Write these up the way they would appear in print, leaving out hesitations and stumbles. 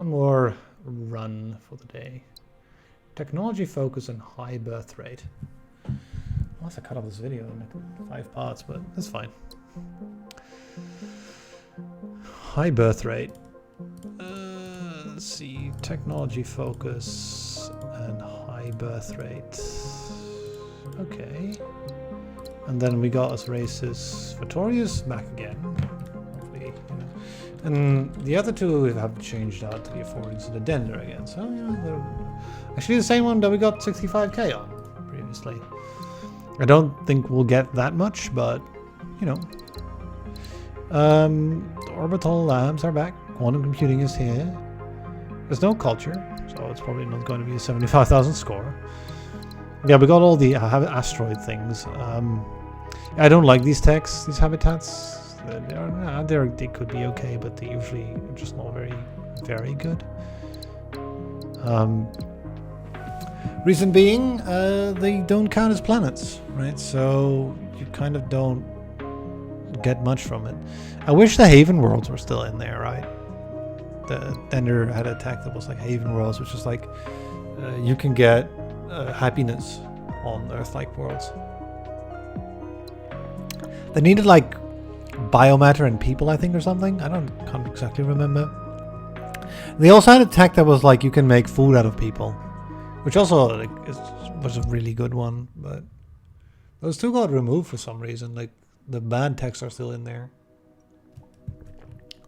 more run for the day. Technology focus and high birth rate. I'll have to cut off this video in like 5 parts, but that's fine. High birth rate. Let's see. Technology focus and high birth rate. Okay. And then we got as races Victorious back again. Hopefully, you know. And the other two have changed out to the affordance and the Dender again. So, you know, they're actually the same one that we got 65k on previously. I don't think we'll get that much, but, you know. The orbital labs are back. Quantum computing is here. There's no culture, so it's probably not going to be a 75,000 score. Yeah, we got all the asteroid things. I don't like these techs, these habitats. They could be okay, but they usually are just not very good. Reason being, they don't count as planets, right? So you kind of don't get much from it. I wish the Haven worlds were still in there, right? The Dender had a tech that was like Haven worlds, which is like you can get happiness on Earth-like worlds. They needed like biomatter and people, I think, or something. I can't exactly remember. They also had a tech that was like you can make food out of people, which also like, was a really good one. But those two got removed for some reason. Like the bad techs are still in there.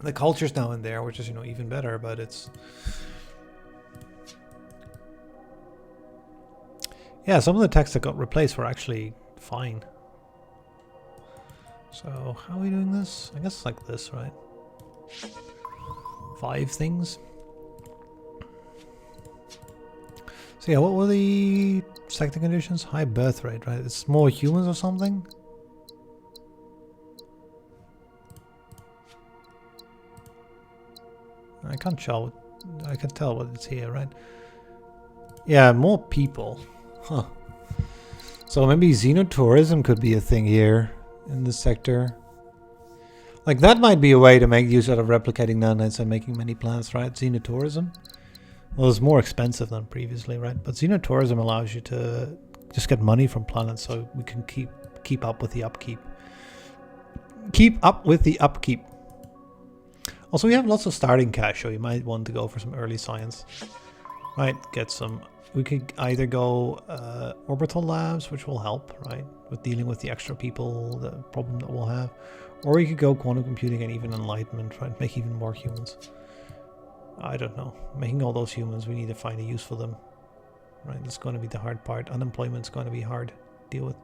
The culture's now in there, which is, you know, even better. But it's yeah, some of the techs that got replaced were actually fine. So, how are we doing this? I guess it's like this, right? 5 things. So yeah, what were the sector conditions? High birth rate, right? It's more humans or something? I can't tell. I can tell what it's here, right? Yeah, more people. Huh. So maybe Xenotourism could be a thing here in this sector. Like that might be a way to make use out of replicating nanites and making many planets, right? Xenotourism. Well, it's more expensive than previously, right? But Xenotourism allows you to just get money from planets, so we can keep up with the upkeep. Keep up with the upkeep. Also, we have lots of starting cash, so you might want to go for some early science. Right, get some. We could either go orbital labs, which will help, right, with dealing with the extra people, the problem that we'll have. Or you could go quantum computing and even enlightenment, right, make even more humans. I don't know. Making all those humans, we need to find a use for them. Right, that's going to be the hard part. Unemployment's going to be hard to deal with.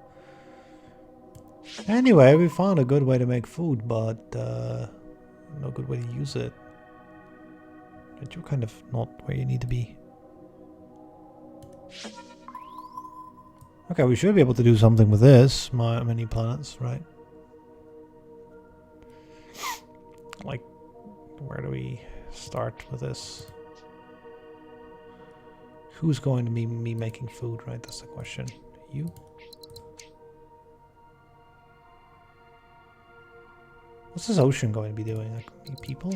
Anyway, we found a good way to make food, but no good way to use it. But you're kind of not where you need to be. Okay, we should be able to do something with this. Many planets, right? Like, where do we start with this? Who's going to be me making food, right? That's the question. You? What's this ocean going to be doing? Like, people?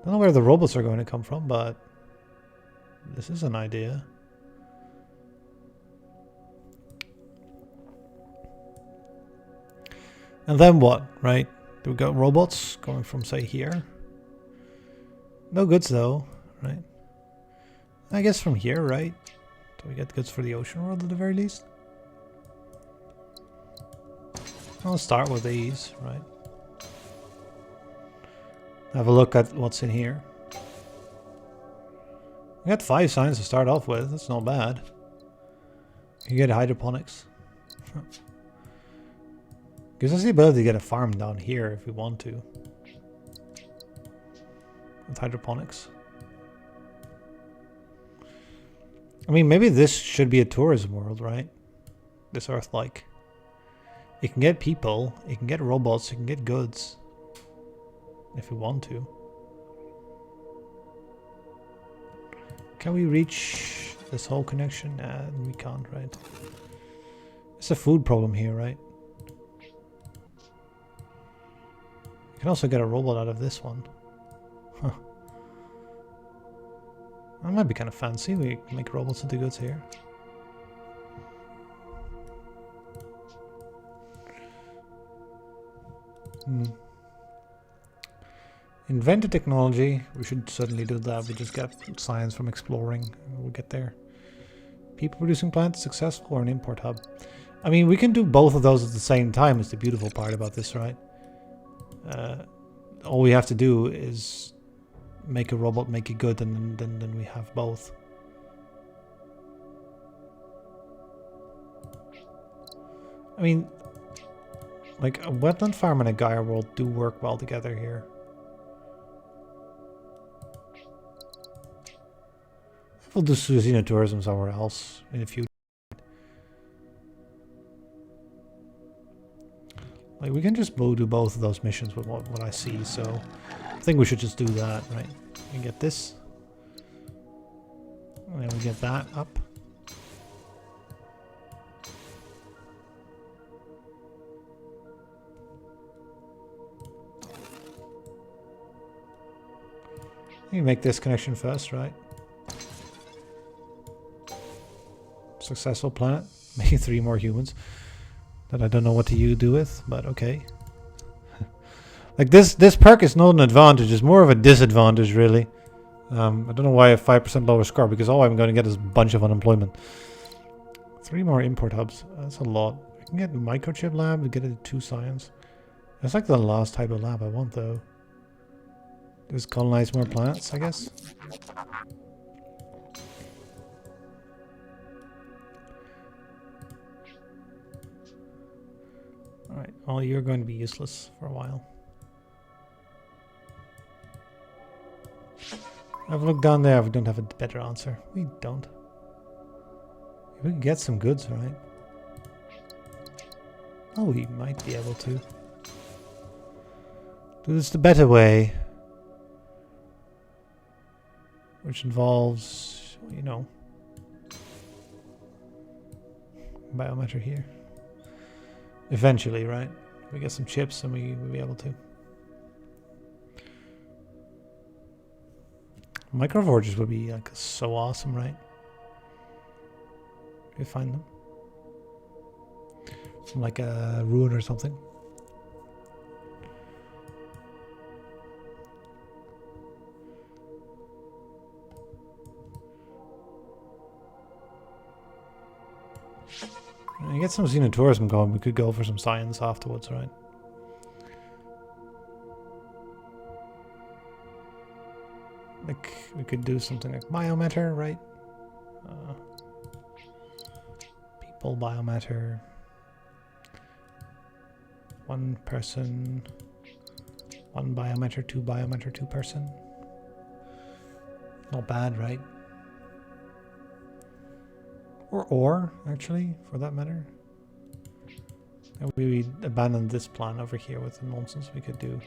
I don't know where the robots are going to come from, but this is an idea. And then what, right? Do we got robots going from, say, here? No goods, though, right? I guess from here, right? Do we get goods for the ocean world at the very least? I'll start with these, right? Have a look at what's in here. We got 5 signs to start off with. That's not bad. You get hydroponics. Gives us the ability to get a farm down here if we want to. With hydroponics. I mean, maybe this should be a tourism world, right? This Earth-like. It can get people, it can get robots, it can get goods. If we want to. Can we reach this whole connection? Nah, we can't, right? It's a food problem here, right? You can also get a robot out of this one. Huh. That might be kind of fancy. We can make robots into goods here. Invent a technology. We should certainly do that. We just get science from exploring. We'll get there. People producing plants successful or an import hub. I mean, we can do both of those at the same time is the beautiful part about this, right? All we have to do is make a robot, make it good, and then we have both. I mean, like a wetland farm and a Gaia world do work well together here. We'll do Xenotourism somewhere else in a few. Like we can just do both of those missions with what I see, so I think we should just do that, right? We get this. And then we get that up. You make this connection first, right? Successful planet. Maybe 3 more humans that I don't know what to do with, but okay. Like this perk is not an advantage, it's more of a disadvantage really. I don't know why a 5% lower score, because all I'm going to get is a bunch of unemployment. 3 more import hubs, that's a lot. I can get a microchip lab, we get it at 2 science. That's like the last type of lab I want though. Just colonize more planets, I guess. Alright, well you're going to be useless for a while. I've looked down there, we don't have a better answer. We don't. We can get some goods, right? Oh, we might be able to. Do this the better way. Which involves, you know, biometric here. Eventually, right? We get some chips and we'll be able to. Microforges would be like so awesome, right? If you find them. From like a ruin or something. And get some Xenotourism going, we could go for some science afterwards, right? Like, we could do something like biomatter, right? People, biomatter. 1 person. 1 biomatter, 2 biomatter, 2 person. Not bad, right? Or, actually, for that matter. And we abandoned this plan over here with the nonsense we could do.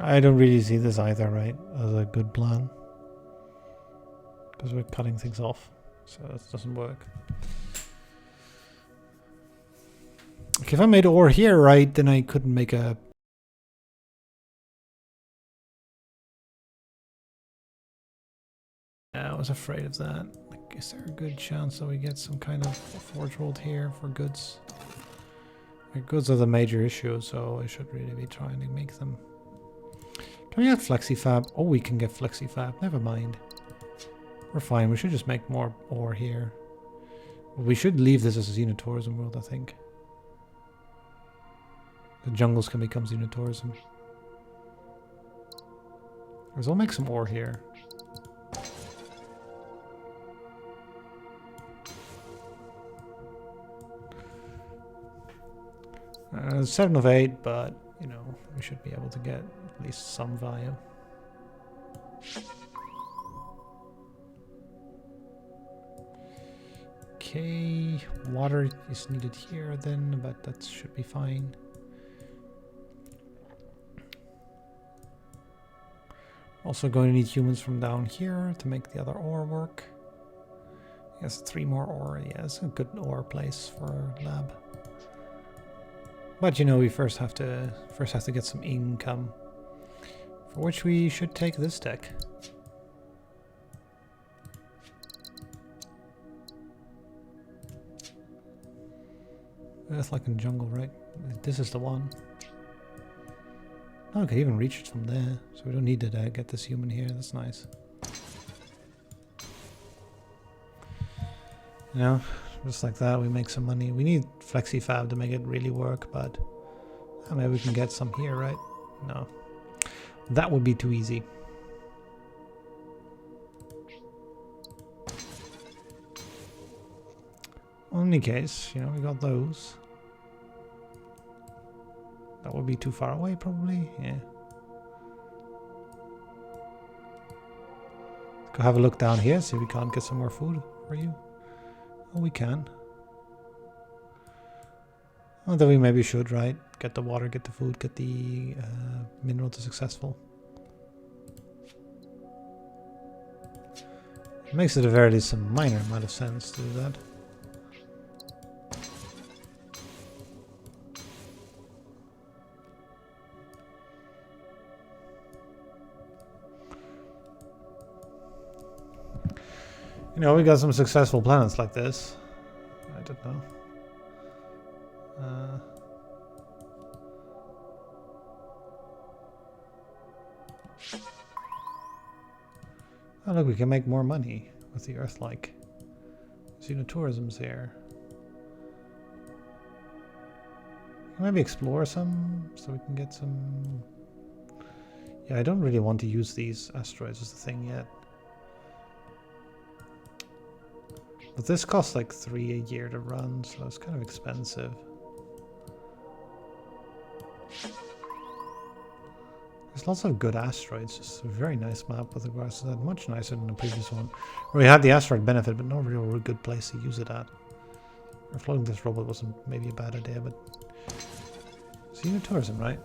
I don't really see this either, right, as a good plan. Because we're cutting things off, so that doesn't work. Like if I made ore here, right, then I couldn't make a... I was afraid of that. Like, is there a good chance that we get some kind of forge world here for goods? Like, goods are the major issue, so I should really be trying to make them. Can we get flexifab? Oh, we can get flexifab. Never mind. We're fine. We should just make more ore here. We should leave this as a Xenotourism world, I think. The jungles can become Xenotourism. Let's all make some ore here. 7 of 8, but, you know, we should be able to get at least some value. Okay, water is needed here then, but that should be fine. Also going to need humans from down here to make the other ore work. Yes, 3 more ore. Yeah, it's a good ore place for a lab. But you know, we first have to get some income, for which we should take this tech. It's like in jungle, right? This is the one. Oh, I could even reach it from there, so we don't need to get this human here. That's nice. You know, just like that, we make some money. We need FlexiFab to make it really work, but maybe we can get some here, right? No. That would be too easy. Well, in any case, you know, we got those. That would be too far away, probably. Yeah. Go have a look down here, see if we can't get some more food for you. Oh, we can. Well, then we maybe should, right? Get the water, get the food, get the mineral to successful. It makes at the very least some minor amount of sense to do that. You know, we got some successful planets like this. I don't know. Oh look, we can make more money with the Earth-like. Xenotourism's here. Maybe explore some, so we can get some... Yeah, I don't really want to use these asteroids as the thing yet. But this costs like 3 a year to run, so it's kind of expensive. There's lots of good asteroids. It's a very nice map with regards to that. Much nicer than the previous one, where we had the asteroid benefit, but no real good place to use it at. Or floating this robot wasn't maybe a bad idea, but... Xenotourism, right?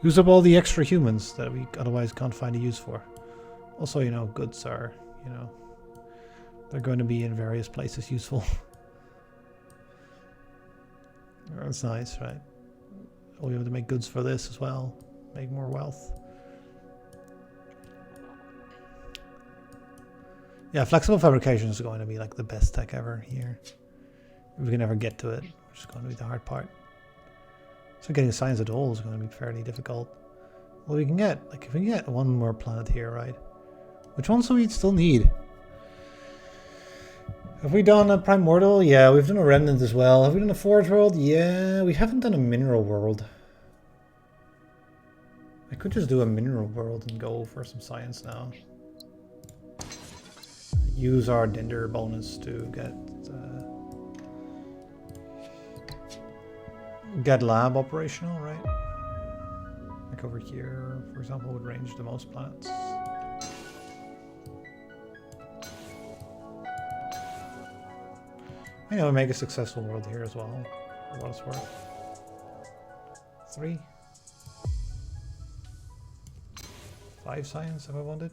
Use up all the extra humans that we otherwise can't find a use for. Also, you know, goods are, you know... They're going to be in various places useful. That's nice, right? Oh, we have to make goods for this as well. Make more wealth. Yeah, flexible fabrication is going to be like the best tech ever here. If we can ever get to it, which is going to be the hard part. So getting science at all is going to be fairly difficult. Well, we can get, like, if we can get one more planet here, right? Which ones do we still need? Have we done a primordial? Yeah, we've done a remnant as well. Have we done a forge world? Yeah, we haven't done a mineral world. I could just do a mineral world and go for some science now. Use our Dinder bonus to get lab operational, right? Like over here, for example, would range the most planets. You know, make a successful world here as well, for what it's worth. 3. 5 science if I wanted.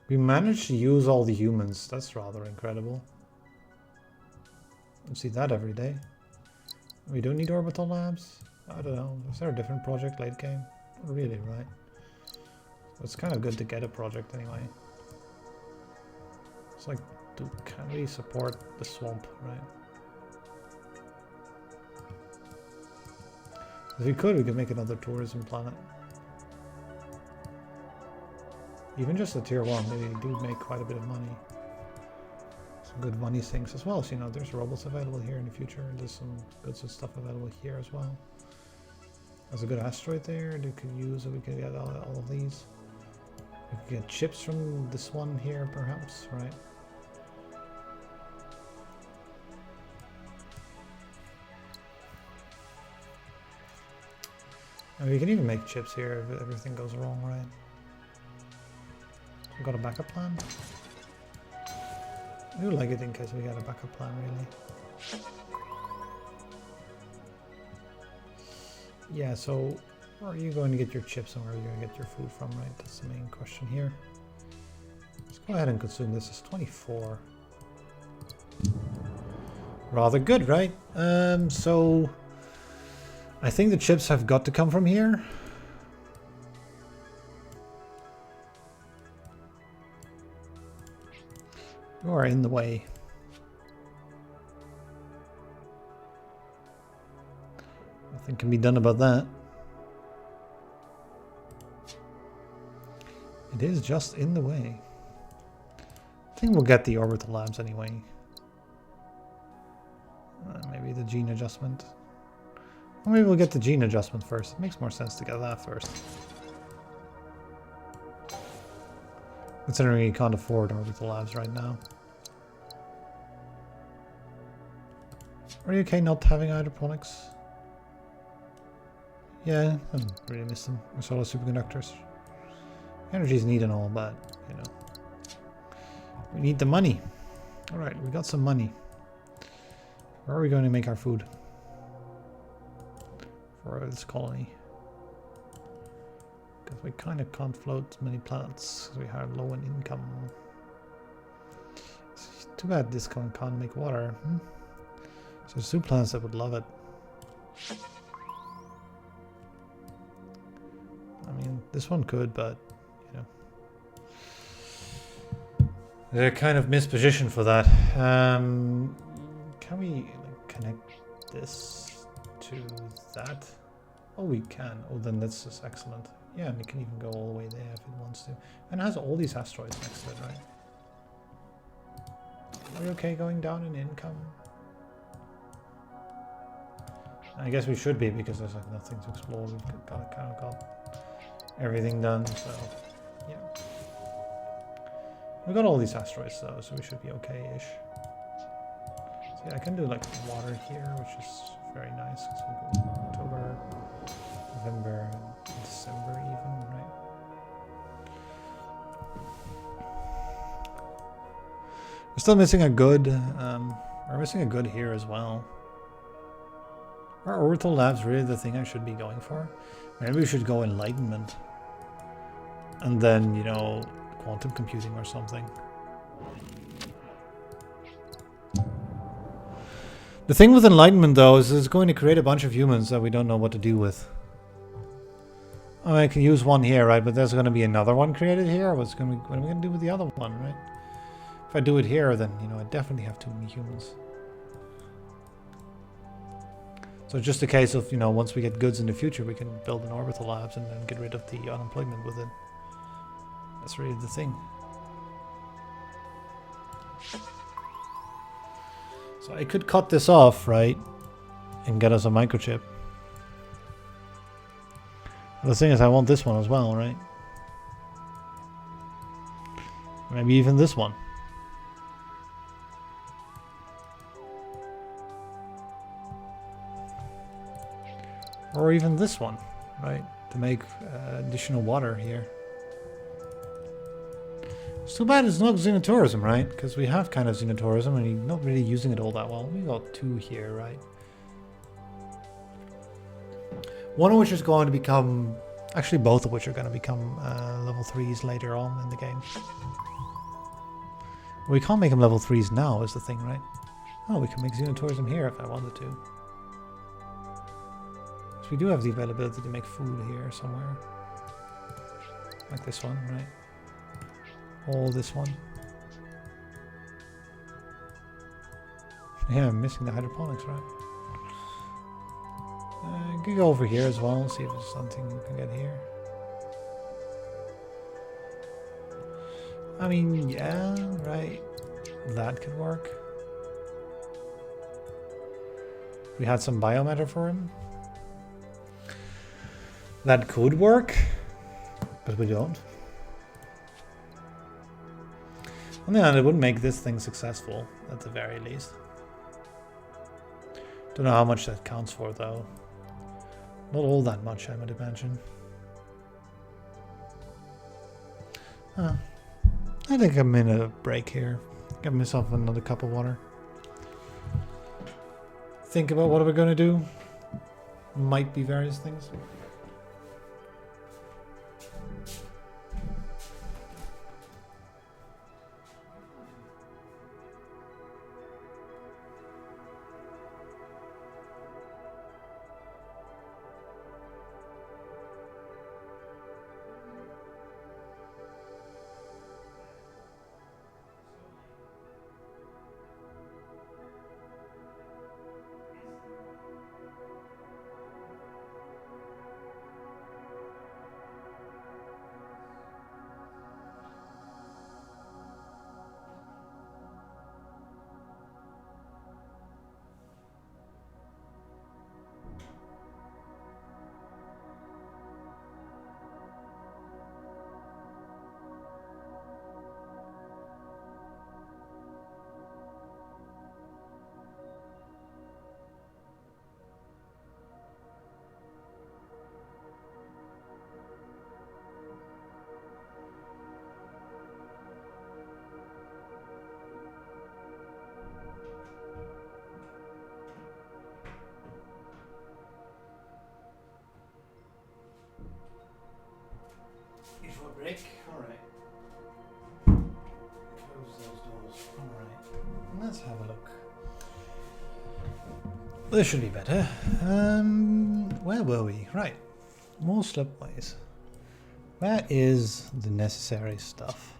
We managed to use all the humans. That's rather incredible. You see that every day. We don't need orbital labs? I don't know. Is there a different project late game? Not really, right? It's kind of good to get a project anyway. It's like, can we support the swamp, right? If we could make another tourism planet. Even just a tier 1, they do make quite a bit of money. Some good money things as well. So, you know, there's robots available here in the future, and there's some goods and stuff available here as well. There's a good asteroid there that we could use, so we could get all of these. We could get chips from this one here, perhaps, right? And we can even make chips here if everything goes wrong, right? We've got a backup plan. I do like it in case we got a backup plan, really. Yeah, so where are you going to get your chips and where are you going to get your food from, right? That's the main question here. Let's go ahead and consume this. It's 24. Rather good, right? So I think the chips have got to come from here. You are in the way. Nothing can be done about that. It is just in the way. I think we'll get the orbital labs anyway. Maybe the gene adjustment. Or maybe we'll get the gene adjustment first. It makes more sense to get that first. Considering you can't afford orbital labs right now. Are you okay not having hydroponics? Yeah, I don't really miss them. Or solar superconductors. Energy's neat and all, but, you know. We need the money. Alright, we got some money. Where are we going to make our food? For this colony. Because we kind of can't float many planets. We have low in income. It's too bad this one can't make water. So there's 2 planets that would love it. I mean, this one could, but, you know. They're kind of mispositioned for that. Can we like, connect this to that? Oh, we can. Oh, then that's just excellent. Yeah, and it can even go all the way there if it wants to. And it has all these asteroids next to it, right? Are we okay going down in income? I guess we should be because there's like nothing to explore. We've kind of got everything done, so yeah. We got all these asteroids though, so we should be okay-ish. So yeah, I can do like water here, which is very nice. So we'll go October, November, and December even, right? We're still missing a good, we're missing a good here as well. Are orbital labs really the thing I should be going for? Maybe we should go enlightenment. And then, you know, quantum computing or something. The thing with enlightenment though is it's going to create a bunch of humans that we don't know what to do with. I mean, I can use one here, right? But there's going to be another one created here. What are we going to do with the other one, right? If I do it here, then, you know, I definitely have too many humans. So it's just a case of, you know, once we get goods in the future, we can build an orbital labs and then get rid of the unemployment with it. That's really the thing. So I could cut this off, right? And get us a microchip. But the thing is, I want this one as well, right? Maybe even this one. Or even this one, right? To make additional water here. It's too bad it's not Xenotourism, right? Because we have kind of Xenotourism and you're not really using it all that well. We got 2 here, right? One of which is going to become... Actually, both of which are going to become level 3s later on in the game. We can't make them level 3s now is the thing, right? Oh, we can make Xenotourism here if I wanted to. We do have the availability to make food here somewhere. Like this one, right? Or this one. Yeah, I'm missing the hydroponics, right? I could go over here as well and see if there's something we can get here. I mean, yeah, right. That could work. We had some biomatter for him. That could work, but we don't. On the other hand, it would make this thing successful, at the very least. Don't know how much that counts for, though. Not all that much, I would imagine. I think I'm in a break here. Give myself another cup of water. Think about what we're going to do. might be various things. Before break, alright. Close those doors. Alright. Let's have a look. This should be better. Where were we? Right. More slipways. Where is the necessary stuff?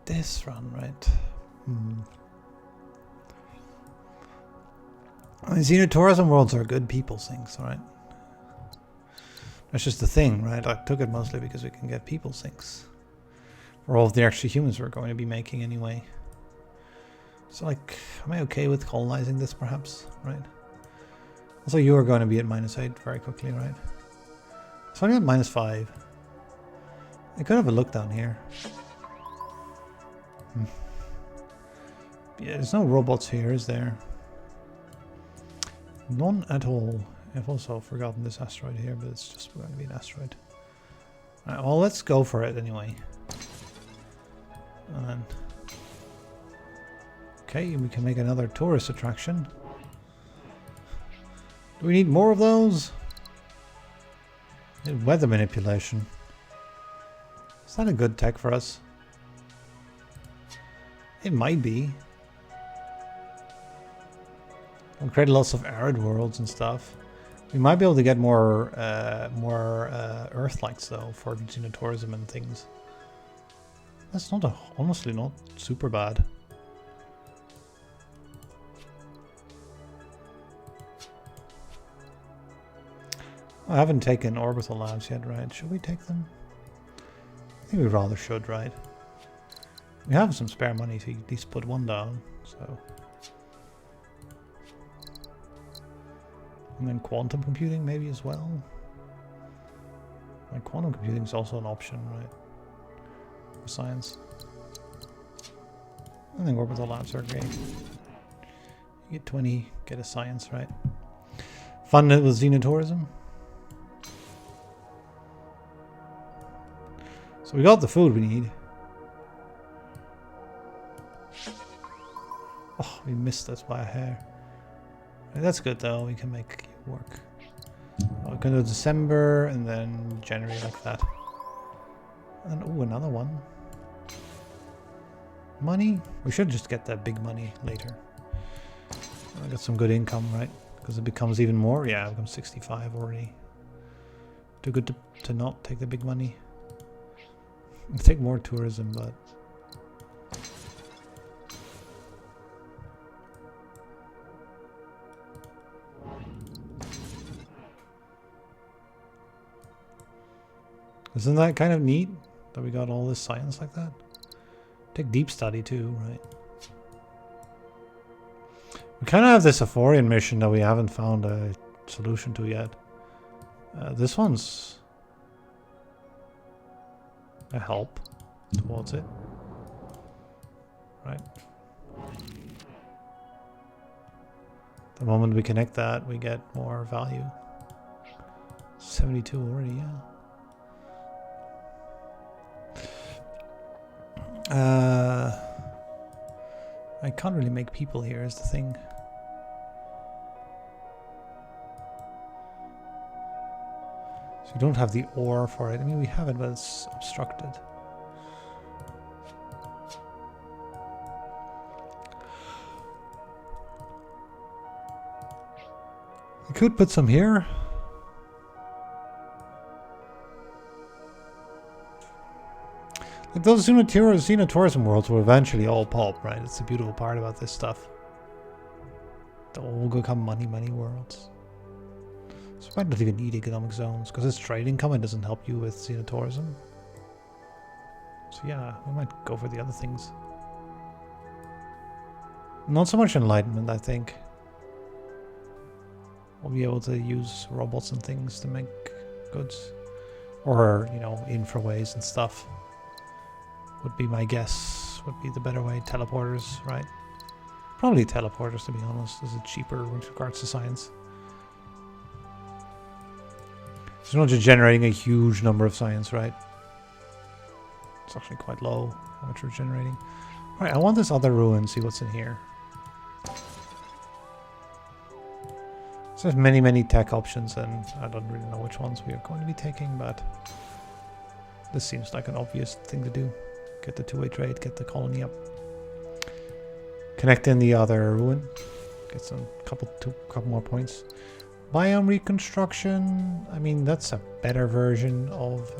This run, right? I mean, Xenotourism worlds are good people things, right? That's just the thing, right? I took it mostly because we can get people sinks. For all of the extra humans we're going to be making anyway. So like, am I okay with colonizing this perhaps, right? Also you are going to be at -8 very quickly, right? So I'm at -5. I could have a look down here. Yeah, there's no robots here, is there? None at all. I've also forgotten this asteroid here, but it's just going to be an asteroid. Alright, well, let's go for it anyway. And then... Okay, we can make another tourist attraction. Do we need more of those? Weather manipulation. Is that a good tech for us? It might be. We'll create lots of arid worlds and stuff. We might be able to get more Earth-likes though for Xenotourism and things. That's not honestly not super bad. I haven't taken orbital labs yet, right? Should we take them? I think we rather should, right? We have some spare money to at least put one down, so. And then quantum computing maybe as well. Like quantum computing is also an option, right? For science. I think orbital labs are great. You get 20, get a science, right? Fund it with Xenotourism. So we got the food we need. Oh, we missed this by a hair. That's good though, we can make it work. We can do December and then January like that. And oh, another one. Money? We should just get that big money later. I got some good income, right? Because it becomes even more. Yeah, it becomes 65 already. Too good to not take the big money. I'll take more tourism, but... Isn't that kind of neat that we got all this science like that? Take deep study too, right? We kind of have this Aphorian mission that we haven't found a solution to yet. This one's a help towards it, right? The moment we connect that, we get more value. 72 already, yeah. I can't really make people here is the thing. So we don't have the ore for it. I mean, we have it, but it's obstructed. We could put some here. Like those Xenotourism worlds will eventually all pulp, right? It's the beautiful part about this stuff. They'll all become money worlds. So we might not even need economic zones, because this trade income doesn't help you with Xenotourism. So yeah, we might go for the other things. Not so much enlightenment, I think. We'll be able to use robots and things to make goods. Or, you know, infraways and stuff. Would be my guess. Would be the better way. Teleporters, right? Probably teleporters, to be honest. This is cheaper with regards to science. It's not just generating a huge number of science, right? It's actually quite low how much we're generating. Alright, I want this other ruin, see what's in here. So there's many tech options, and I don't really know which ones we are going to be taking, but this seems like an obvious thing to do. Get the two-way trade, get the colony up. Connect in the other ruin. Get some couple more points. Biome reconstruction. I mean, that's a better version of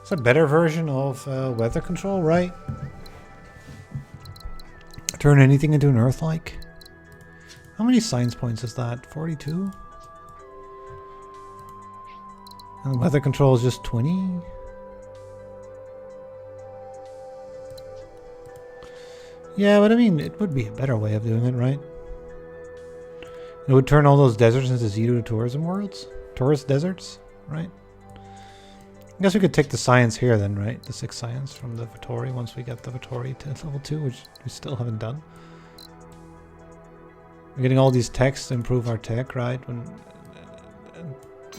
it's a better version of weather control, right? Turn anything into an Earth-like. How many science points is that? 42? And weather control is just 20? Yeah, but I mean, it would be a better way of doing it, right? It would turn all those deserts into Xenotourism worlds? Tourist deserts, right? I guess we could take the science here then, right? The 6 science from the Vittori once we get the Vittori to level 2, which we still haven't done. We're getting all these techs to improve our tech, right?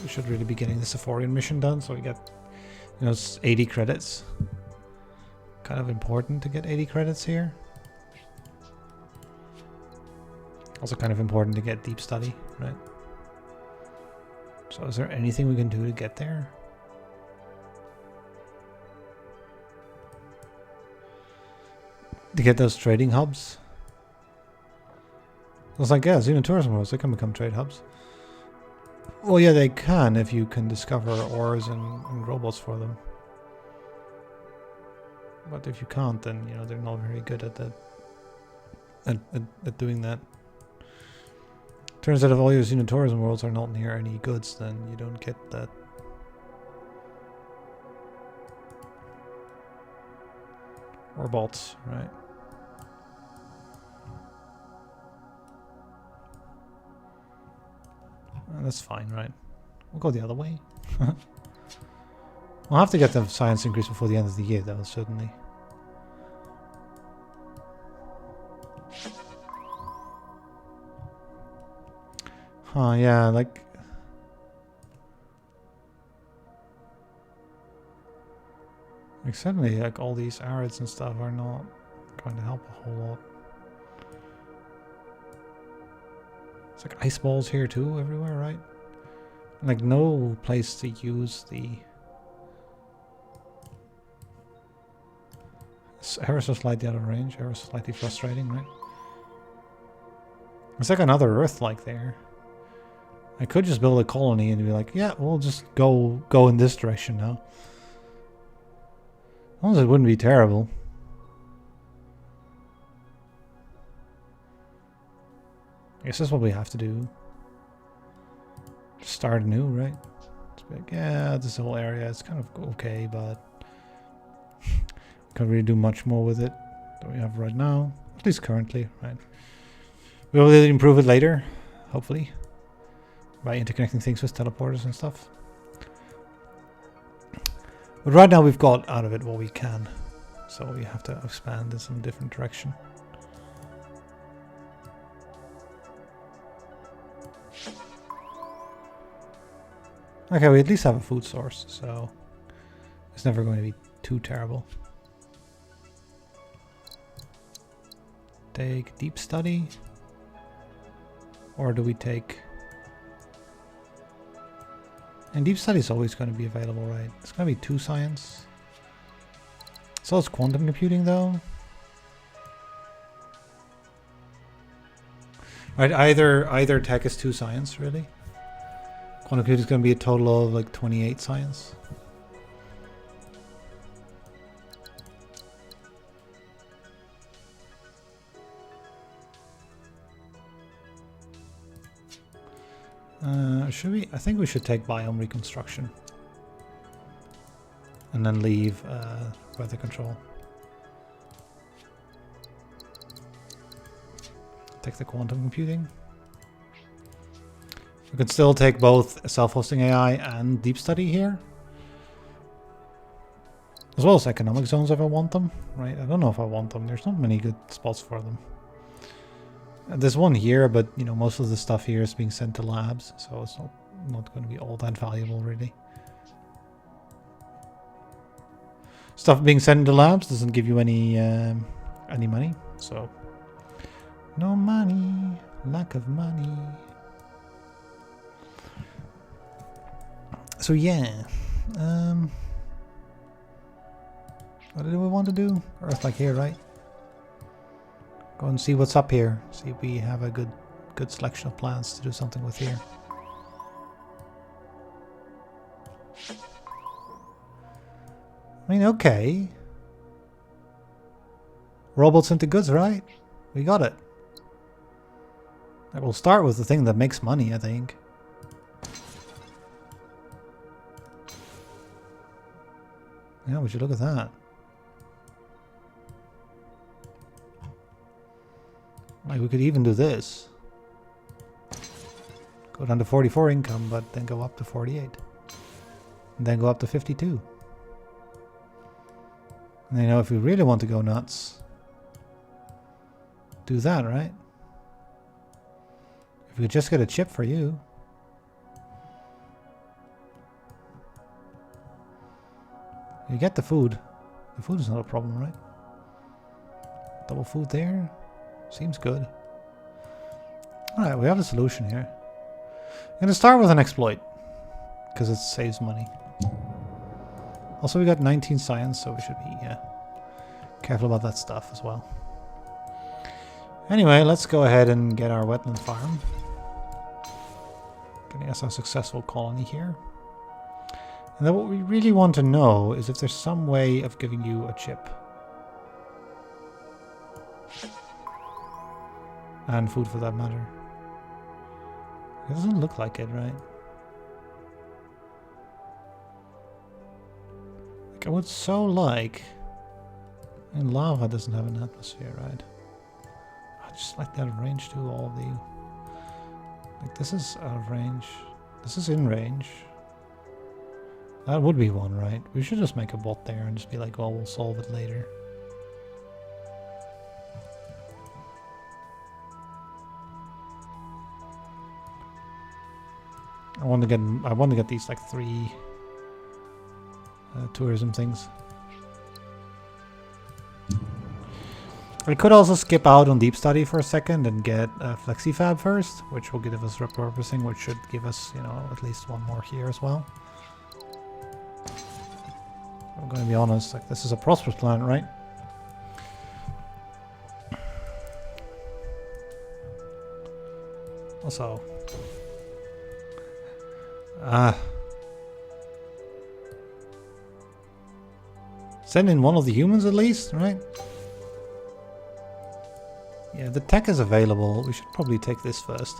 We should really be getting the Sephorian mission done, so we get, you know, 80 credits. Kind of important to get 80 credits here. Also kind of important to get deep study, right? So is there anything we can do to get there? To get those trading hubs? I was like, yeah, Xenotourism worlds, they can become trade hubs. Well, yeah, they can if you can discover ores and robots for them. But if you can't, then, you know, they're not very good at that. At doing that. Turns out if all your Xenotourism worlds are not near any goods, then you don't get that. Robots, right? That's fine, right? We'll go the other way. We'll have to get the science increase before the end of the year, though, certainly. Huh, yeah, like... Like, suddenly, like, all these arids and stuff are not going to help a whole lot. It's like ice balls here too, everywhere, right? Like no place to use the... It's ever so slightly out of range, ever so slightly frustrating, right? It's like another Earth-like there. I could just build a colony and be like, yeah, we'll just go in this direction now. As long as it wouldn't be terrible. I guess that's what we have to do. Just start anew, right? Just be like, yeah, this whole area is kind of okay, but can't really do much more with it than we have right now. At least currently, right? We'll improve it later, hopefully, by interconnecting things with teleporters and stuff. But right now we've got out of it what we can, so we have to expand this in a different direction. Okay, we at least have a food source, so It's never going to be too terrible. Take deep study. Or do we take... And deep study is always going to be available, right? It's going to be 2 science. So it's quantum computing though. Right, either tech is 2 science, really. Quantum computing is going to be a total of like 28 science. Should we? I think we should take biome reconstruction. And then leave weather control. Take the quantum computing. We can still take both self-hosting AI and deep study here. As well as economic zones if I want them, right? I don't know if I want them. There's not many good spots for them. There's one here, but you know, most of the stuff here is being sent to labs, so it's not going to be all that valuable, really. Stuff being sent to labs doesn't give you any money, so no money, lack of money. So yeah, what do we want to do? Earth like here, right? Go and see what's up here. See if we have a good selection of plants to do something with here. I mean, okay. Robots into goods, right? We got it. We'll start with the thing that makes money, I think. Yeah, would you look at that? Like, we could even do this. Go down to 44 income, but then go up to 48. And then go up to 52. And you know, if we really want to go nuts, do that, right? If we could just get a chip for you. You get the food. The food is not a problem, right? Double food there. Seems good. Alright, we have a solution here. I'm gonna start with an exploit, because it saves money. Also, we got 19 science, so we should be careful about that stuff as well. Anyway, let's go ahead and get our wetland farm. Getting us a successful colony here. And then what we really want to know is if there's some way of giving you a chip. And food for that matter. It doesn't look like it, right? Like, I would so like... And lava doesn't have an atmosphere, right? I just like that range too, all of you. Like, this is out of range. This is in range. That would be one, right? We should just make a bot there and just be like, well, we'll solve it later. I want to get these like 3 tourism things. I could also skip out on deep study for a second and get flexifab first, which will give us repurposing, which should give us, you know, at least one more here as well. I'm going to be honest, like, this is a prosperous planet, right? Also, send in one of the humans at least, right? Yeah, the tech is available. We should probably take this first.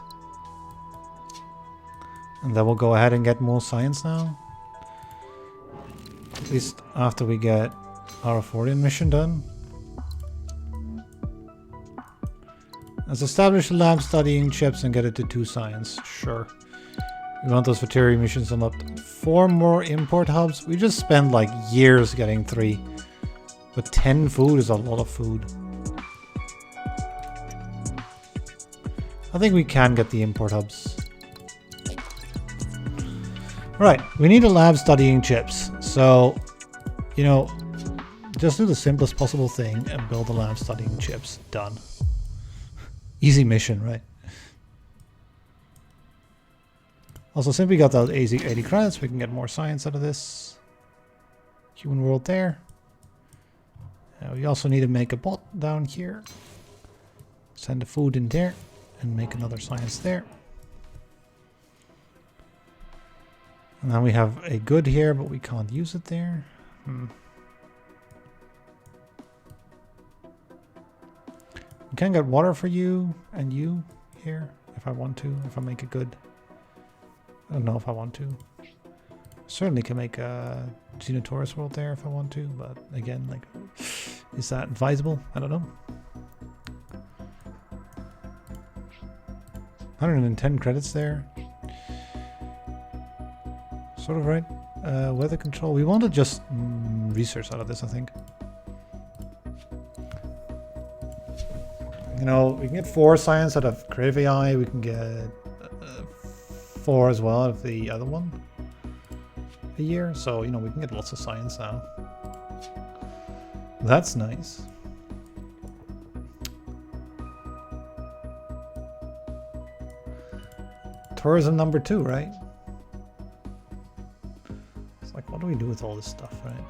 And then we'll go ahead and get more science now. At least after we get our Affordian mission done. Let's establish a lab studying chips and get it to 2 science. Sure. We want those Veteri missions unlocked. 4 more import hubs. We just spent like years getting 3. But 10 food is a lot of food. I think we can get the import hubs. Right, we need a lab studying chips. So You know, just do the simplest possible thing and build a lamp studying chips. Done. Easy mission, right? Also, since we got those 80 credits, we can get more science out of this. Human world there. We also need to make a bot down here. Send the food in there and make another science there. And then we have a good here, but we can't use it there. We can get water for you and you here if I want to, if I make it good. I don't know if I want to. Certainly can make a Xenotourism world there if I want to, but again, like, is that advisable? I don't know. 110 credits there. Sort of right. Weather control. We want to just research out of this, I think. You know, we can get 4 science out of creative AI. We can get 4 as well out of the other one a year. So, you know, we can get lots of science now. That's nice. Tourism number 2, right? It's like, what do we do with all this stuff, right?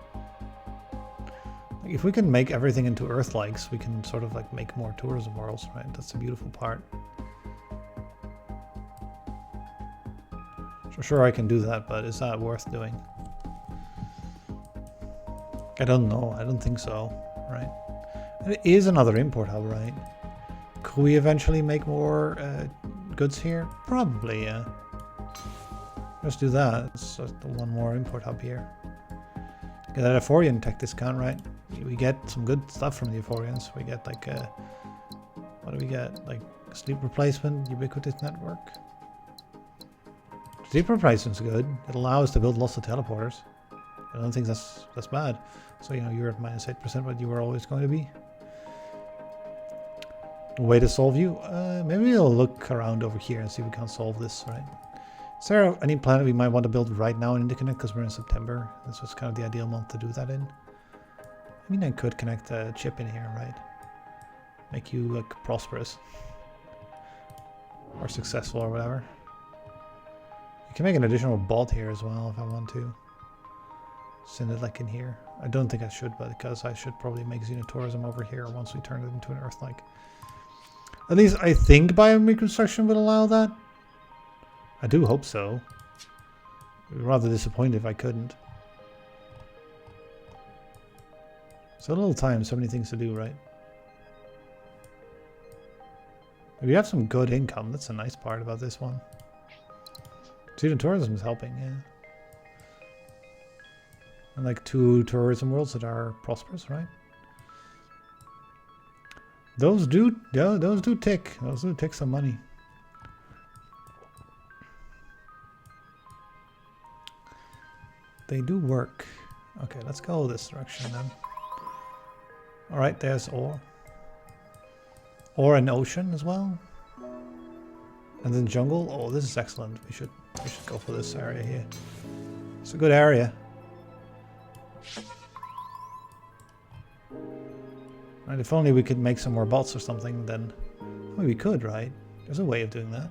Like, if we can make everything into Earth-likes, we can sort of like make more tourism worlds, right? That's the beautiful part. So sure, I can do that, but is that worth doing? I don't know. I don't think so, right? And it is another import hub, right? Could we eventually make more goods here? Probably, yeah. Let's do that. It's just the one more import hub here. Get that Euphorian tech discount, right? We get some good stuff from the Euphorians. We get like, what do we get? Like sleep replacement, ubiquitous network. Sleep replacement's good. It allows us to build lots of teleporters. I don't think that's bad. So, you know, you're at minus 8%, but you were always going to be. Way to solve you. Maybe we'll look around over here and see if we can solve this, right? Is there any planet we might want to build right now in Interconnect because we're in September? This was kind of the ideal month to do that in. I mean, I could connect a chip in here, right? Make you like prosperous. Or successful or whatever. You can make an additional bot here as well if I want to. Send it like in here. I don't think I should, but because I should probably make Xenotourism over here once we turn it into an Earth-like. At least I think Bioreconstruction would allow that. I do hope so. I'd be rather disappointed if I couldn't. So little time, so many things to do, right? We have some good income. That's a nice part about this one. Xenotourism is helping, yeah. And like 2 tourism worlds that are prosperous, right? Those do tick. Those do tick some money. They do work. Okay, let's go this direction then. Alright, there's ore. Ore and ocean as well. And then jungle. Oh, this is excellent. We should go for this area here. It's a good area. And if only we could make some more bots or something, then well, we could, right? There's a way of doing that.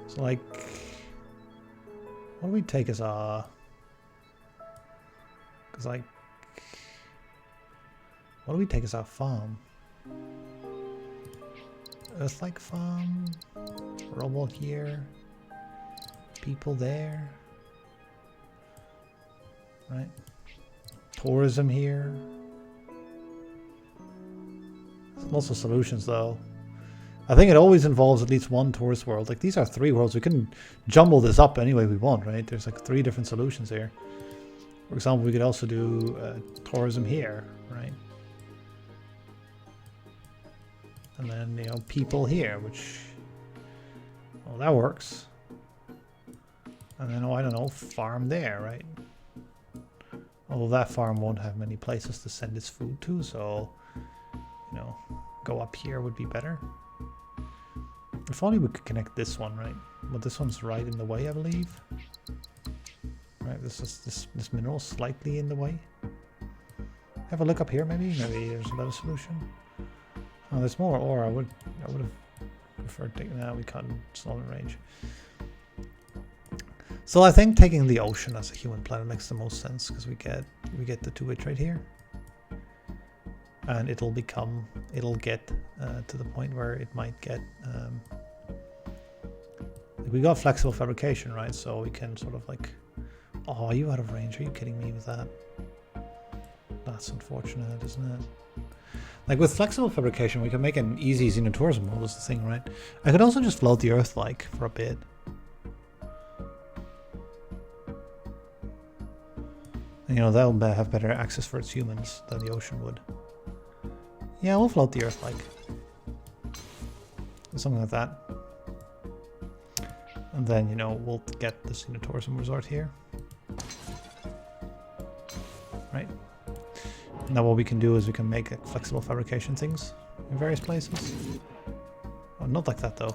So like, what do we take as our? Because like, what do we take as our farm? Earth-like farm, robot here, people there, right? Tourism here. Lots of solutions though. I think it always involves at least one tourist world. Like these are 3 worlds. We can jumble this up any way we want, right? There's like 3 different solutions here. For example, we could also do tourism here, right? And then, you know, people here, which, well, that works. And then, oh, I don't know, farm there, right? Although that farm won't have many places to send its food to, so, you know, go up here would be better. If only we could connect this one, right? but this one's right in the way, I believe. Right, this mineral slightly in the way. Have a look up here, maybe. Maybe there's a better solution. Oh, there's more ore. I would have preferred taking that. We can't. It's not in range. So I think taking the ocean as a human planet makes the most sense because we get the two-way trade here, and it'll get to the point where it might get. We got flexible fabrication, right? So we can sort of like. Oh, are you out of range? Are you kidding me with that? That's unfortunate, isn't it? Like with flexible fabrication, we can make an easy xenotourism mode is the thing, right? I could also just float the Earth like for a bit. And, you know, that'll have better access for its humans than the ocean would. Yeah, we'll float the Earth like. Something like that. And then, you know, we'll get the xenotourism resort here. Right? Now what we can do is we can make like, flexible fabrication things in various places. Oh, not like that though.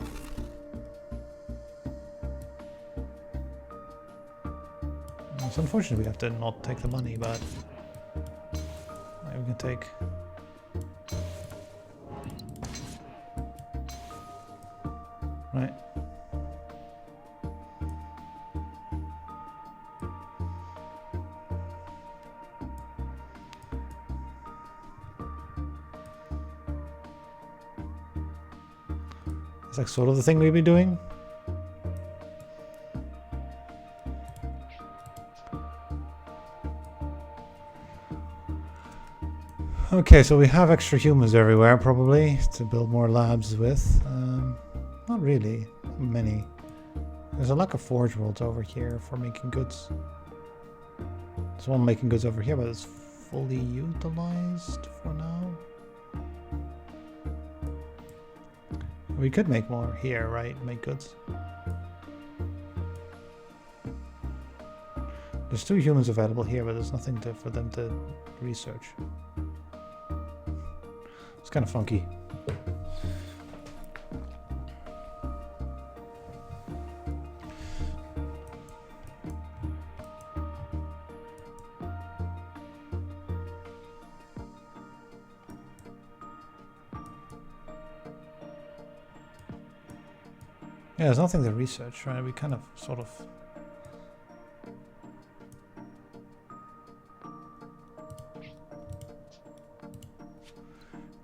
It's unfortunate we have to not take the money, but we can take. Right. It's like sort of the thing we've been doing. Okay, so we have extra humans everywhere probably to build more labs with. Not really many. There's a lack of forge worlds over here for making goods. There's one making goods over here, but it's fully utilized for now. We could make more here, right? Make goods. There's 2 humans available here, but there's nothing for them to research. It's kind of funky. Yeah, there's nothing to research, right? We kind of sort of...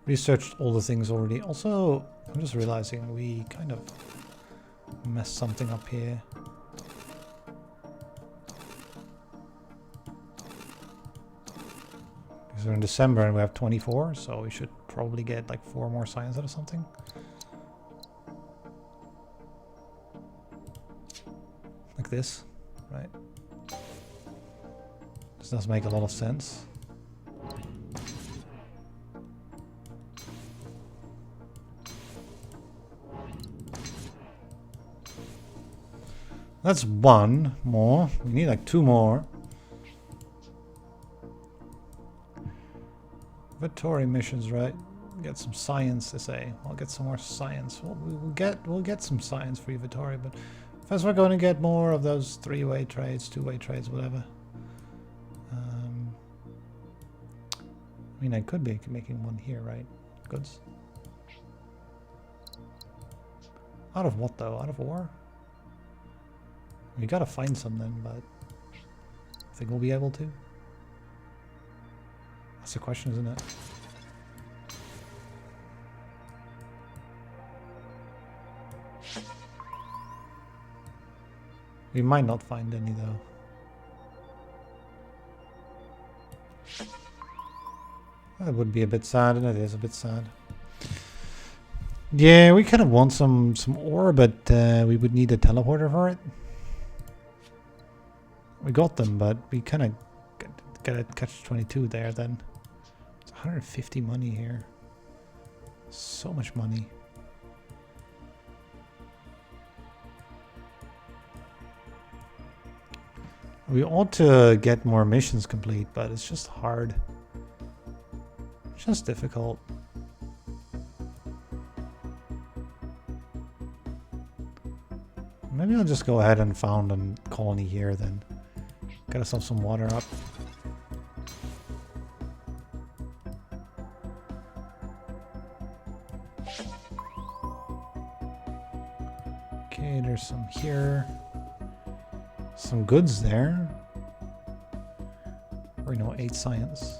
researched all the things already. Also, I'm just realizing we kind of messed something up here. Because we're in December and we have 24, so we should probably get like 4 more science out of something. Like this, right? This does make a lot of sense. That's 1 more. We need like 2 more. Vittori missions, right? Get some science, they say. I'll get some more science. We'll get some science for you, Vittori, but first we're going to get more of those 3-way trades, 2-way trades, whatever. I mean, I could be making one here, right? Goods. Out of what though? Out of ore? We gotta find some then, but I think we'll be able to. That's the question, isn't it? We might not find any though. That would be a bit sad, and it is a bit sad. Yeah, we kind of want some ore, but we would need a teleporter for it. We got them, but we kind of got a catch-22 there then. It's 150 money here. So much money. We ought to get more missions complete, but it's just hard. It's just difficult. Maybe I'll just go ahead and found a colony here then. Get ourselves some water up. Okay, there's some here. Some goods there. Or no, 8 science.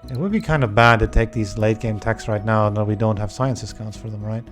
It would be kind of bad to take these late game techs right now that we don't have science discounts for them, right?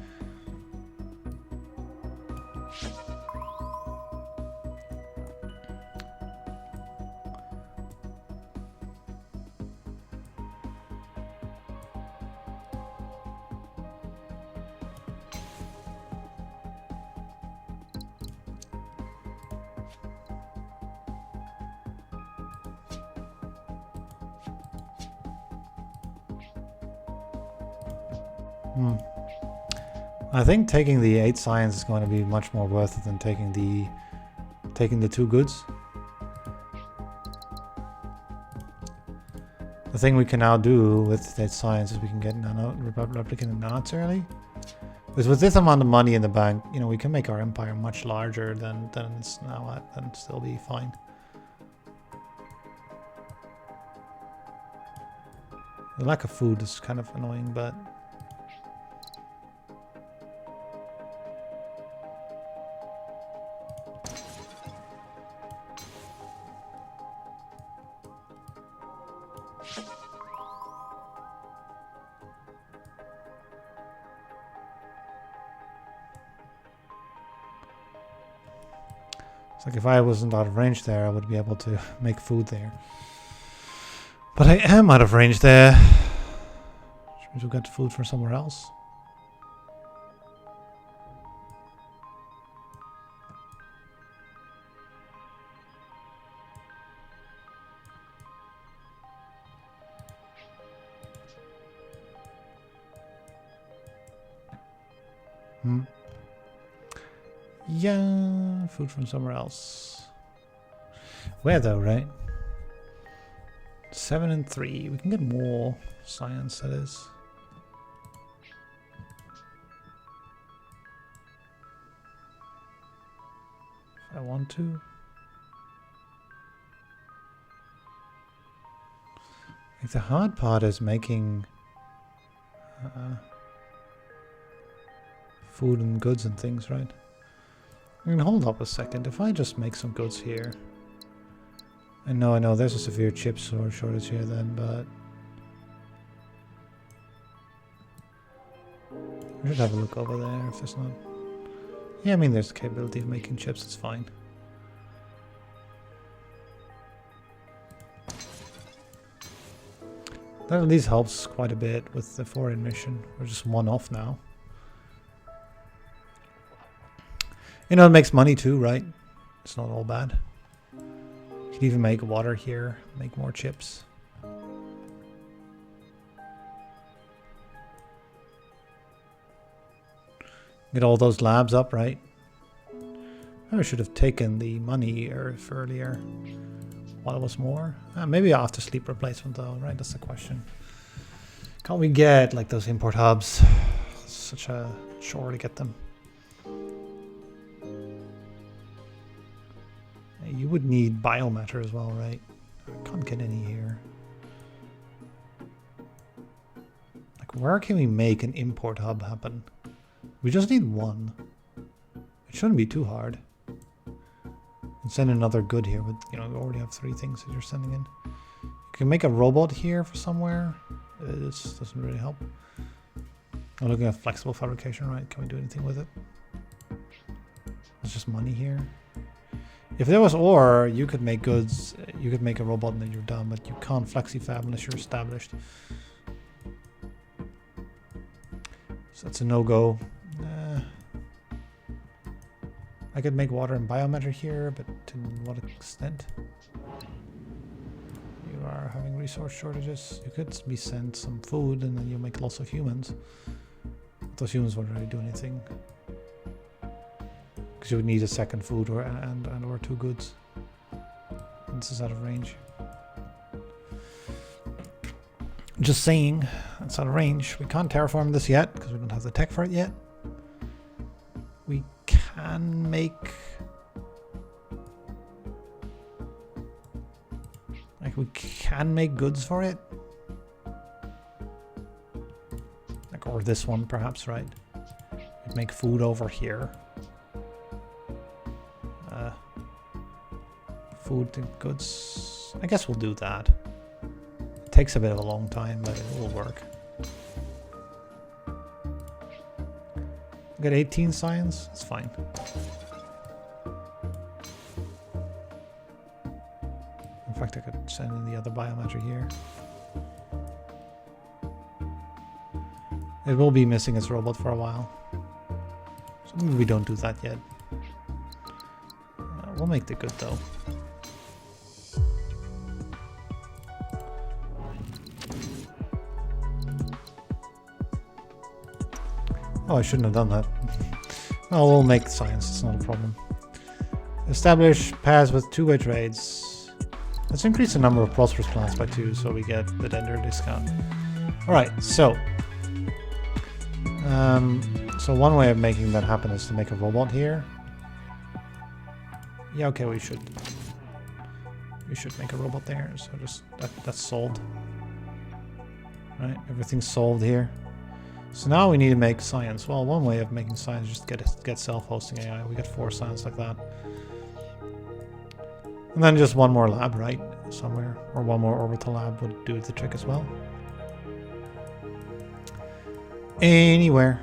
I think taking the 8 science is going to be much more worth it than taking the 2 goods. The thing we can now do with 8 science is we can get replicant nanots early. Because with this amount of money in the bank, you know, we can make our empire much larger than it's now at and still be fine. The lack of food is kind of annoying, but it's like if I wasn't out of range there, I would be able to make food there. But I am out of range there. Which means we've got food from somewhere else. Yeah, food from somewhere else. Where though, right? 7 and 3. We can get more science, that is. If I want to. Like the hard part is making food and goods and things, right? I mean, hold up a second. If I just make some goods here. I know, there's a severe chip shortage here then, but we should have a look over there if there's not. Yeah, I mean, there's the capability of making chips, it's fine. That at least helps quite a bit with the foreign mission. We're just 1 off now. You know, it makes money too, right? It's not all bad. You can even make water here, make more chips. Get all those labs up, right? I should have taken the money earlier while it was more. Maybe after sleep replacement though, right? That's the question. Can't we get like those import hubs? It's such a chore to get them. You would need biomatter as well, right? I can't get any here. Like, where can we make an import hub happen? We just need 1. It shouldn't be too hard. And send another good here, but you know, we already have 3 things that you're sending in. You can make a robot here for somewhere. This doesn't really help. I'm looking at flexible fabrication, right? Can we do anything with it? There's just money here. If there was ore, you could make goods, you could make a robot and then you're done, but you can't flexi-fab unless you're established. So that's a no-go. I could make water and biomatter here, but to what extent? You are having resource shortages. You could be sent some food and then you make lots of humans. But those humans won't really do anything. Because you would need a second food or 2 goods. And this is out of range. Just saying, that's out of range. We can't terraform this yet because we don't have the tech for it yet. We can make... Like, we can make goods for it. Like, or this one perhaps, right? We'd make food over here. Food and goods. I guess we'll do that. It takes a bit of a long time, but it will work. We got 18 science. That's fine. In fact, I could send in the other biomatter here. It will be missing its robot for a while. So maybe we don't do that yet. We'll make the good though. Oh, I shouldn't have done that. Oh, we'll make science, it's not a problem. Establish paths with two-way trades. Let's increase the number of prosperous plants by 2 so we get the dender discount. Alright, so. So one way of making that happen is to make a robot here. Yeah, okay, we should make a robot there, so just, that's solved. Right, everything's solved here. So now we need to make science. Well, one way of making science is just get self-hosting AI. We got 4 science like that. And then just one more lab, right? Somewhere. Or one more orbital lab would do the trick as well. Anywhere.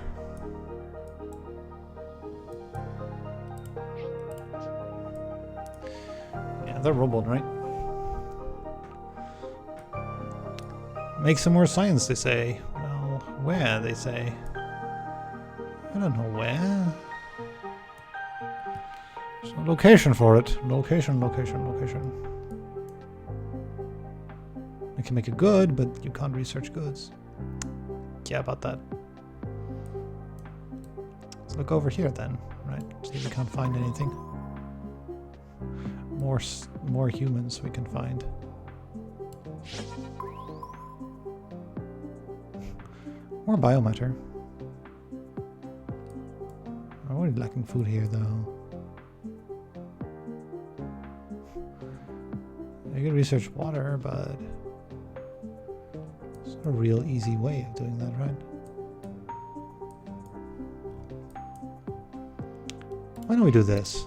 Yeah, they're robot, right? Make some more science, they say. Where, they say? I don't know where. There's no location for it. Location. I can make a good, but you can't research goods. Yeah, about that. Let's look over here then, right? See if we can't find anything. More humans we can find. More biomatter. I'm already lacking food here though. You can research water, but it's not a real easy way of doing that, right? Why don't we do this?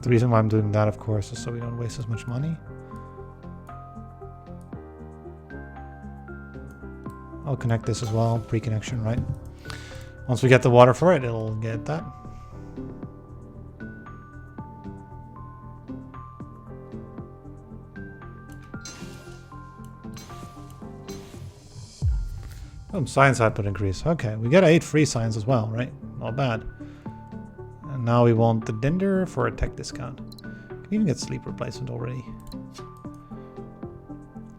The reason why I'm doing that, of course, is so we don't waste as much money. I'll connect this as well, pre-connection, right? Once we get the water for it, it'll get that. Boom, science output increase. Okay, we get 8 free science as well, right? Not bad. And now we want the dender for a tech discount. Can even get sleep replacement already.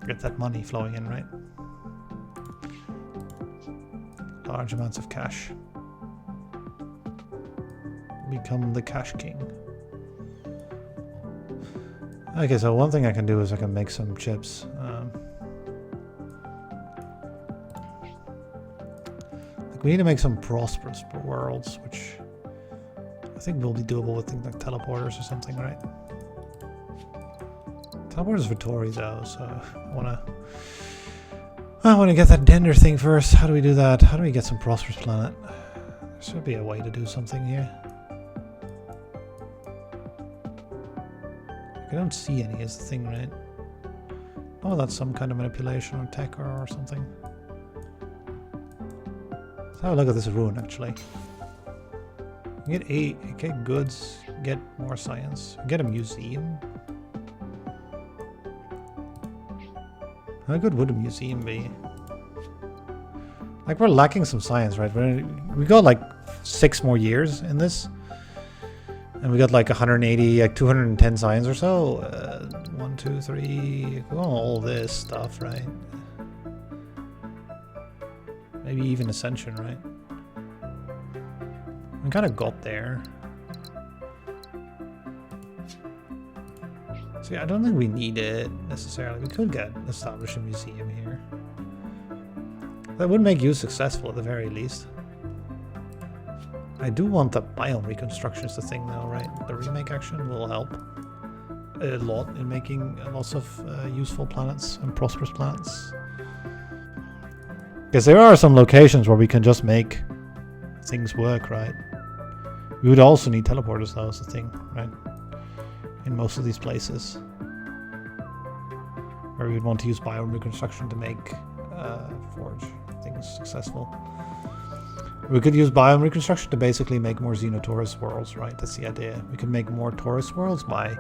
Get that money flowing in, right? Large amounts of cash. Become the cash king. Okay, so one thing I can do is I can make some chips. We need to make some prosperous worlds, which I think will be doable with things like teleporters or something, right? Teleporters for Tori though, so I wanna get that dender thing first. How do we do that? How do we get some prosperous planet? There should be a way to do something here. I don't see any is the thing, right? Oh, that's some kind of manipulation or tech or something. Let's have a look at this rune, actually. Get 8, get goods, get more science, get a museum. How good would a museum be? Like, we're lacking some science, right? We got like 6 more years in this. And we got like 180, like 210 science or so. 1, 2, 3, all this stuff, right? Maybe even Ascension, right? We kind of got there. See, I don't think we need it necessarily. We could establish a museum here. That would make you successful at the very least. I do want the biome reconstructions, the thing though, right? The remake action will help a lot in making lots of useful planets and prosperous planets. Because there are some locations where we can just make things work, right? We would also need teleporters though, is the thing, right? In most of these places. Where we would want to use biome reconstruction to make forge things successful. We could use biome reconstruction to basically make more Xenotourism worlds, right? That's the idea. We could make more tourist worlds by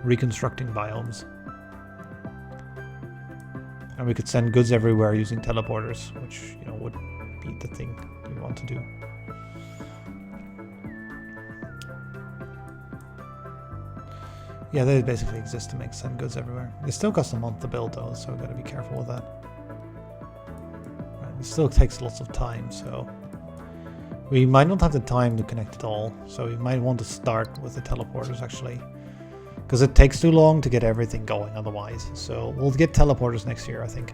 reconstructing biomes. And we could send goods everywhere using teleporters, which, you know, would be the thing we want to do. Yeah, they basically exist to send goods everywhere. They still cost a month to build though, so we've got to be careful with that. Right, it still takes lots of time, so we might not have the time to connect it all, so we might want to start with the teleporters actually, because it takes too long to get everything going otherwise. So we'll get teleporters next year, I think.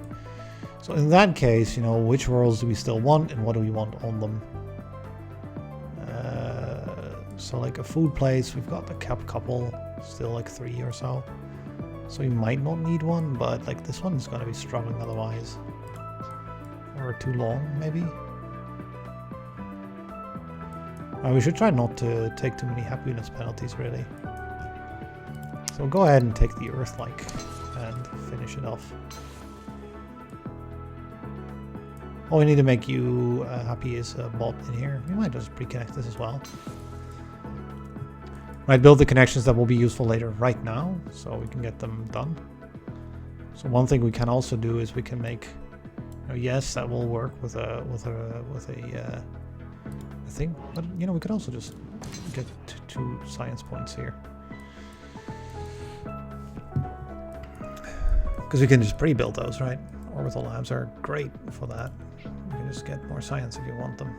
So in that case, you know, which worlds do we still want and what do we want on them? So like a food place, we've got a couple, still like 3 or so. So we might not need one, but like this one's going to be struggling otherwise. Or too long, maybe. We should try not to take too many happiness penalties, really. So we'll go ahead and take the Earth-like and finish it off. All we need to make you happy is a bot in here. We might just pre-connect this as well. Might build the connections that will be useful later right now, so we can get them done. So one thing we can also do is we can make, you know, yes, that will work with a thing, but you know, we could also just get 2 science points here. Because we can just pre-build those, right? Orbital labs are great for that. You can just get more science if you want them.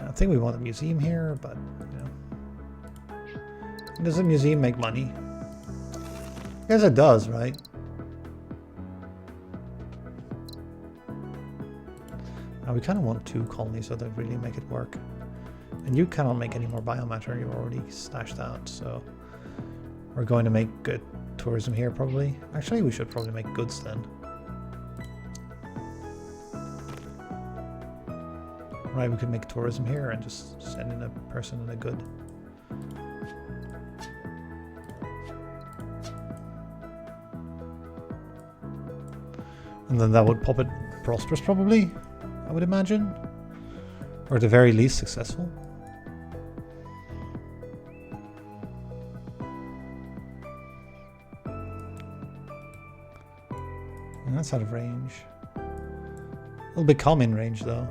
I think we want a museum here, but you know, does a museum make money? Yes, it does, right? Now we kind of want 2 colonies so that really make it work. And you cannot make any more biomatter, you're already stashed out, so we're going to make good tourism here probably. Actually, we should probably make goods then. Right, we could make tourism here and just send in a person and a good. And then that would pop it prosperous probably, I would imagine. Or at the very least successful. And that's out of range. It'll become in range though.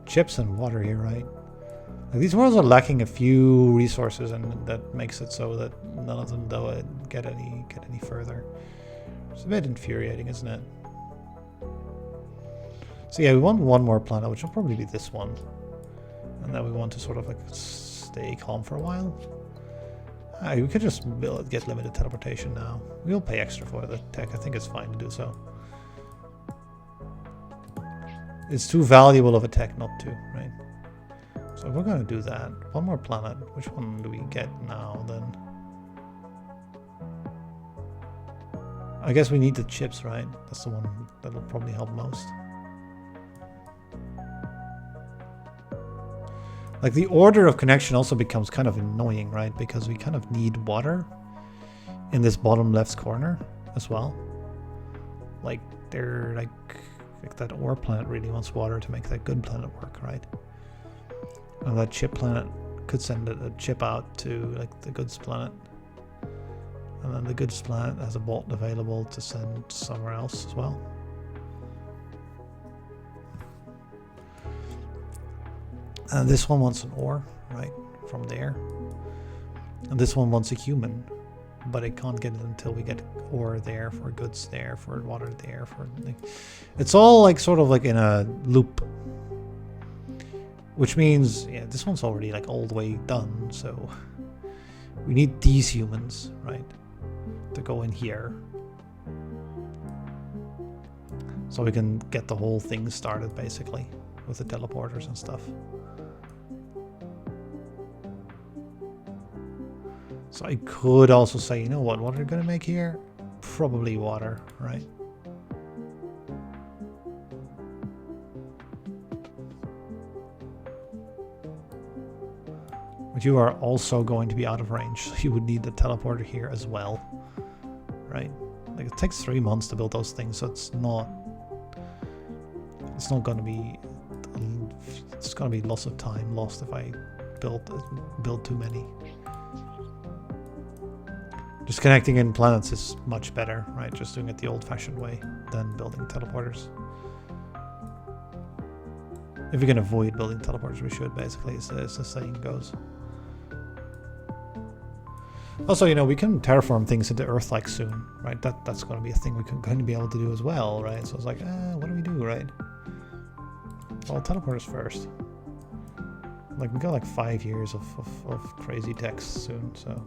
Chips and water here, right? Like, these worlds are lacking a few resources, and that makes it so that none of them get any further. It's a bit infuriating, isn't it? So yeah, we want one more planet, which will probably be this one, and then we want to sort of like stay calm for a while. We could just get limited teleportation now. We'll pay extra for the tech. I think it's fine to do so. It's too valuable of a tech not to, right? So if we're going to do that, one more planet. Which one do we get now then? I guess we need the chips, right? That's the one that'll probably help most. Like, the order of connection also becomes kind of annoying, right? Because we kind of need water in this bottom left corner as well. Like, they're like that ore planet really wants water to make that good planet work, right? And that chip planet could send a chip out to like the goods planet. And then the goods planet has a bot available to send somewhere else as well. And this one wants an ore, right, from there. And this one wants a human but it can't get it until we get ore there, for goods there, for water there, for like, it's all like sort of like in a loop, which means yeah, this one's already like all the way done, so we need these humans, right, to go in here so we can get the whole thing started basically with the teleporters and stuff. So I could also say, you know what are we going to make here? Probably water, right? But you are also going to be out of range, so you would need the teleporter here as well, right? Like it takes 3 months to build those things, so it's not going to be, it's going to be lots of time lost if I build too many. Just connecting in planets is much better, right? Just doing it the old-fashioned way than building teleporters. If we can avoid building teleporters, we should, basically, as the saying goes. Also, you know, we can terraform things into Earth-like soon, right? That's going to be a thing we're going to be able to do as well, right? So it's like, what do we do, right? Well, teleporters first. Like, we got like 5 years of crazy techs soon, so...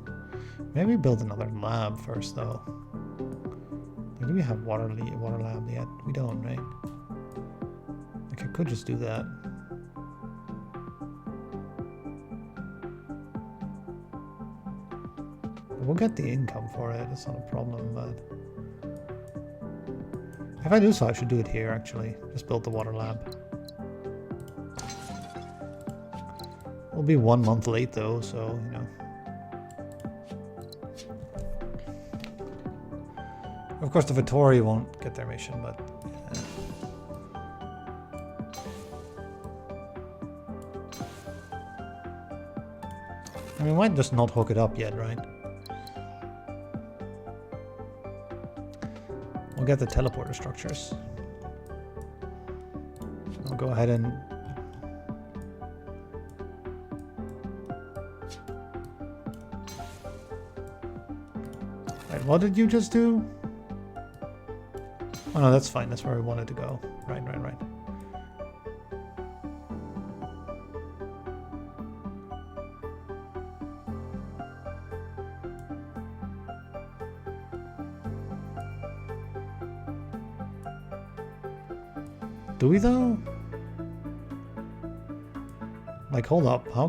Maybe build another lab first, though. Like, do we have water lab yet? We don't, right? Like, I could just do that. We'll get the income for it. It's not a problem, but... If I do so, I should do it here, actually. Just build the water lab. We'll be 1 month late, though, so, you know... Of course, the Vittori won't get their mission, but... I mean, we might just not hook it up yet, right? We'll get the teleporter structures. I'll go ahead and... Wait, what did you just do? Oh no, that's fine. That's where we wanted to go. Right. Do we though? Like, hold up. How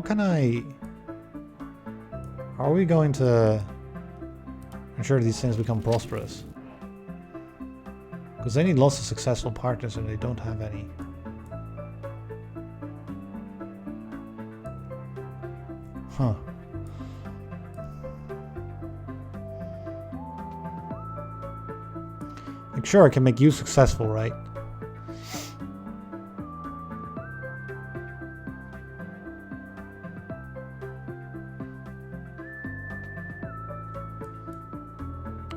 are we going to ensure these things become prosperous? Because they need lots of successful partners and they don't have any. Huh. Like, sure, I can make you successful, right?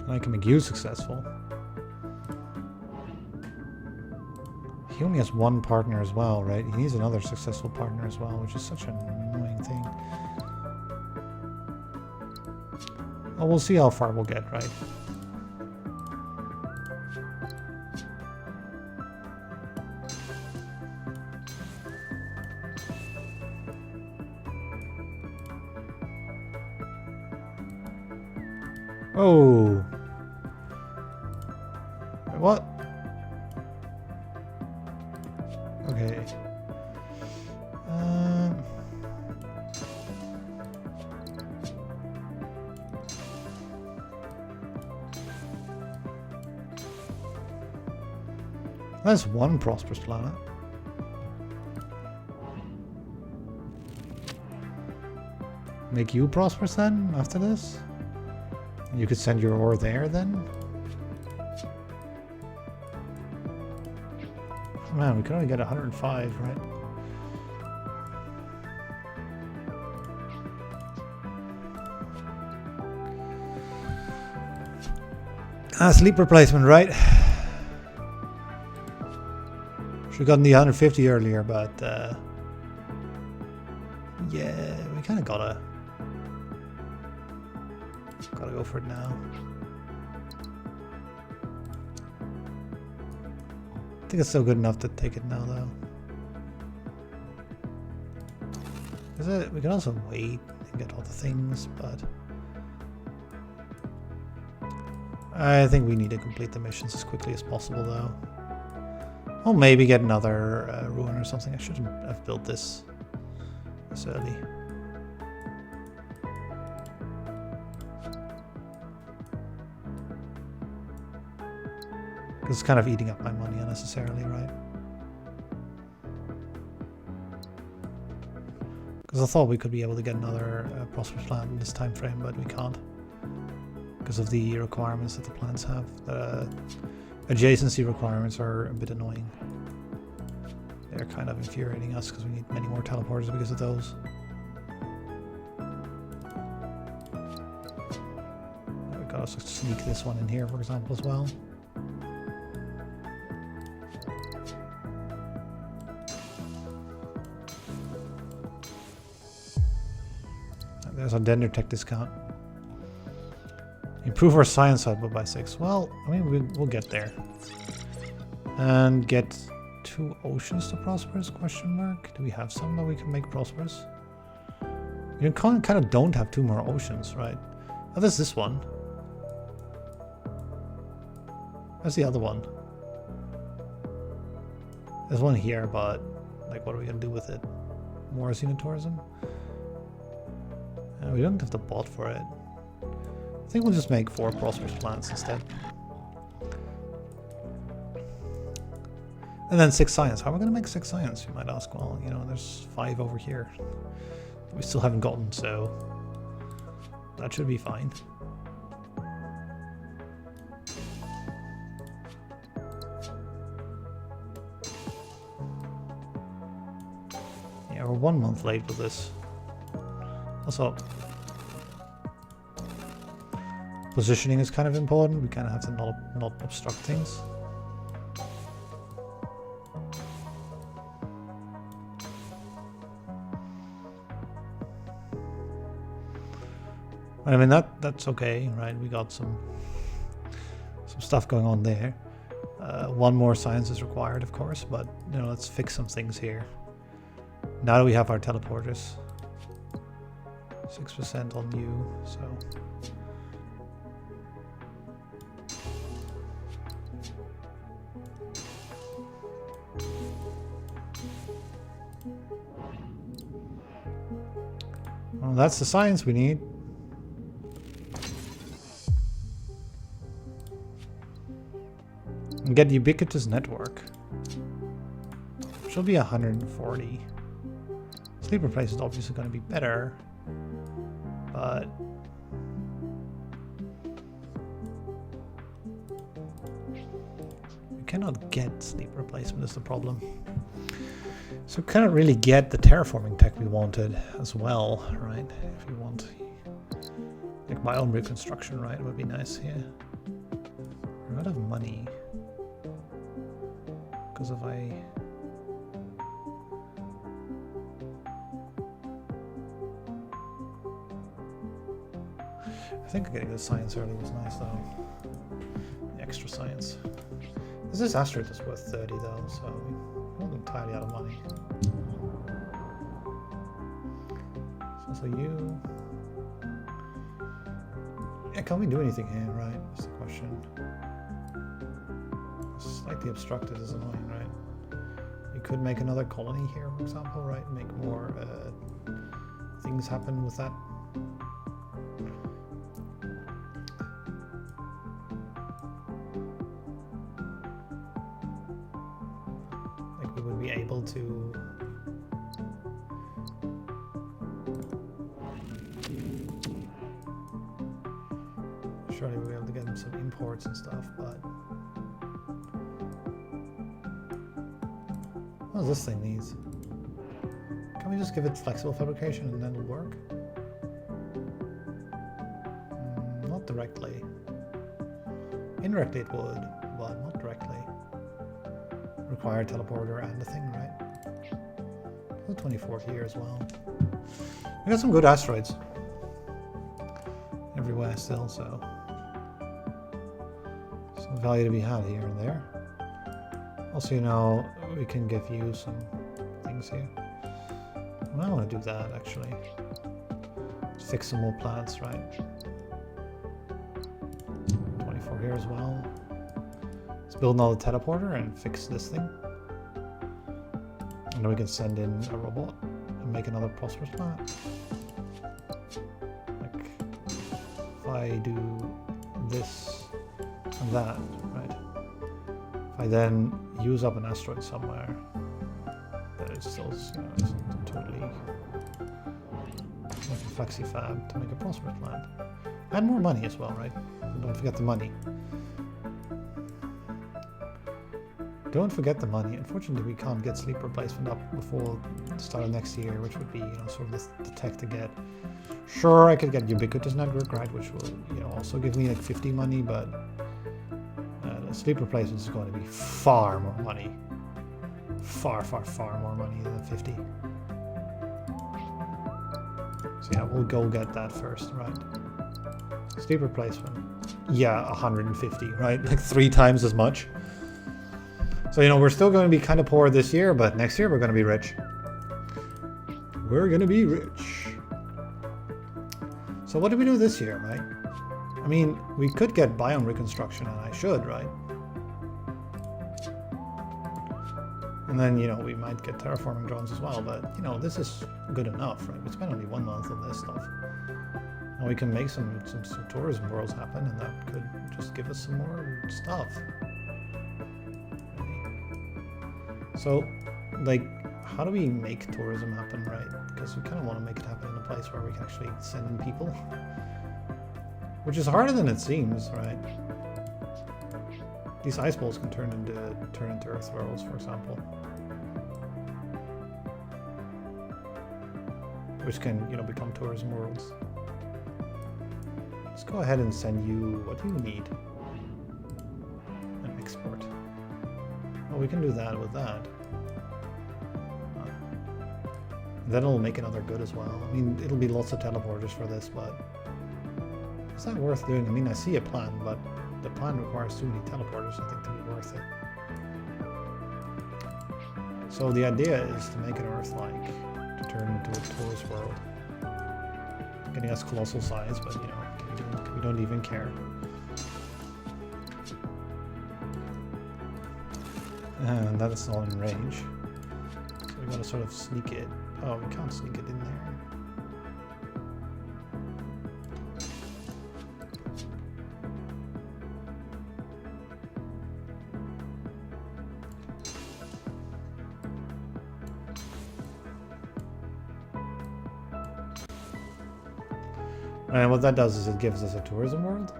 And I can make you successful. He only has one partner as well, right? He needs another successful partner as well, which is such an annoying thing. Well, we'll see how far we'll get, right? Oh. Wait, what? Okay. That's one prosperous planet. Make you prosperous then, after this? You could send your ore there then? Man, we can only get 105, right? Sleep replacement, right? Should have gotten the 150 earlier, but yeah, we kind of gotta. Gotta go for it now. I think it's still good enough to take it now, though. We can also wait and get all the things, but I think we need to complete the missions as quickly as possible, though. Or maybe get another ruin or something. I shouldn't have built this early. Because it's kind of eating up my money unnecessarily, right? Because I thought we could be able to get another prosperous plant in this time frame, but we can't. Because of the requirements that the plants have. The adjacency requirements are a bit annoying. They're kind of infuriating us because we need many more teleporters because of those. We gotta sneak this one in here, for example, as well. There's a Dender Tech discount. Improve our science output by 6. Well, I mean, we'll get there. And get 2 oceans to prosperous? Question mark. Do we have some that we can make prosperous? You kind of don't have 2 more oceans, right? Oh, there's this one. Where's the other one? There's one here, but like, what are we gonna do with it? More Xenotourism? We don't have the bot for it. I think we'll just make 4 prosperous plants instead. And then 6 science. How are we going to make 6 science, you might ask? Well, you know, there's 5 over here that we still haven't gotten, so that should be fine. Yeah, we're 1 month late with this. Also, positioning is kind of important. We kind of have to not obstruct things. I mean, that's okay, right? We got some stuff going on there. 1 more science is required, of course, but you know, let's fix some things here. Now that we have our teleporters. 6% on you, so. Well, that's the science we need. And get ubiquitous network. Should be 140. Sleeper place is obviously going to be better. But we cannot get sleep replacement is the problem. So we cannot really get the terraforming tech we wanted as well, right? If we want like my own reconstruction, right? It would be nice here. We're out of money. Because if I think getting the science early was nice, though. The extra science. This asteroid is worth 30, though, so we're not entirely out of money. So you... Yeah, can we do anything here, right? That's the question. Slightly obstructed is annoying, right? You could make another colony here, for example, right? Make more things happen with that. Able to surely we'll be able to get them some imports and stuff, but what does this thing need? Can we just give it flexible fabrication and then it'll work? Not directly. Indirectly it would, but not directly. Require teleporter and the thing, right? 24 here as well. We got some good asteroids. If everywhere still, so some value to be had here and there. Also, you know, we can give you some things here. Well, I want to do that actually. Fix some more plants, right? 24 here as well. Let's build another teleporter and fix this thing. And then we can send in a robot and make another prosperous planet. Like, if I do this and that, right? If I then use up an asteroid somewhere, that is still, you know, isn't totally like a flexi fab to make a prosperous planet. And more money as well, right? And don't forget the money. Don't forget the money. Unfortunately, we can't get sleep replacement up before the start of next year, which would be, you know, sort of the tech to get. Sure, I could get ubiquitous network, right, which will, you know, also give me like 50 money, but the sleep replacement is going to be far more money. Far, far, far more money than 50. So yeah, we'll go get that first, right? Sleep replacement. Yeah, 150, right? Like 3 times as much. So, you know, we're still going to be kind of poor this year, but next year we're going to be rich. We're going to be rich. So what do we do this year, right? I mean, we could get biome reconstruction, and I should, right? And then, you know, we might get terraforming drones as well, but, you know, this is good enough, right? We spent only 1 month on this stuff. And we can make some tourism worlds happen, and that could just give us some more stuff. So, like, how do we make tourism happen, right? Because we kind of want to make it happen in a place where we can actually send in people. Which is harder than it seems, right? These ice balls can turn into Earth worlds, for example. Which can, you know, become tourism worlds. Let's go ahead and send you what you need. And export. Oh, we can do that with that. Then it'll make another good as well. I mean, it'll be lots of teleporters for this, but is that worth doing? I mean, I see a plan, but the plan requires too many teleporters, I think, to be worth it. So the idea is to make an Earth-like, to turn into a tourist world. Getting us colossal size, but, you know, we don't even care. And that is all in range. So we gotta sort of sneak it. Oh, we can't sneak it in there. And what that does is it gives us a tourism world.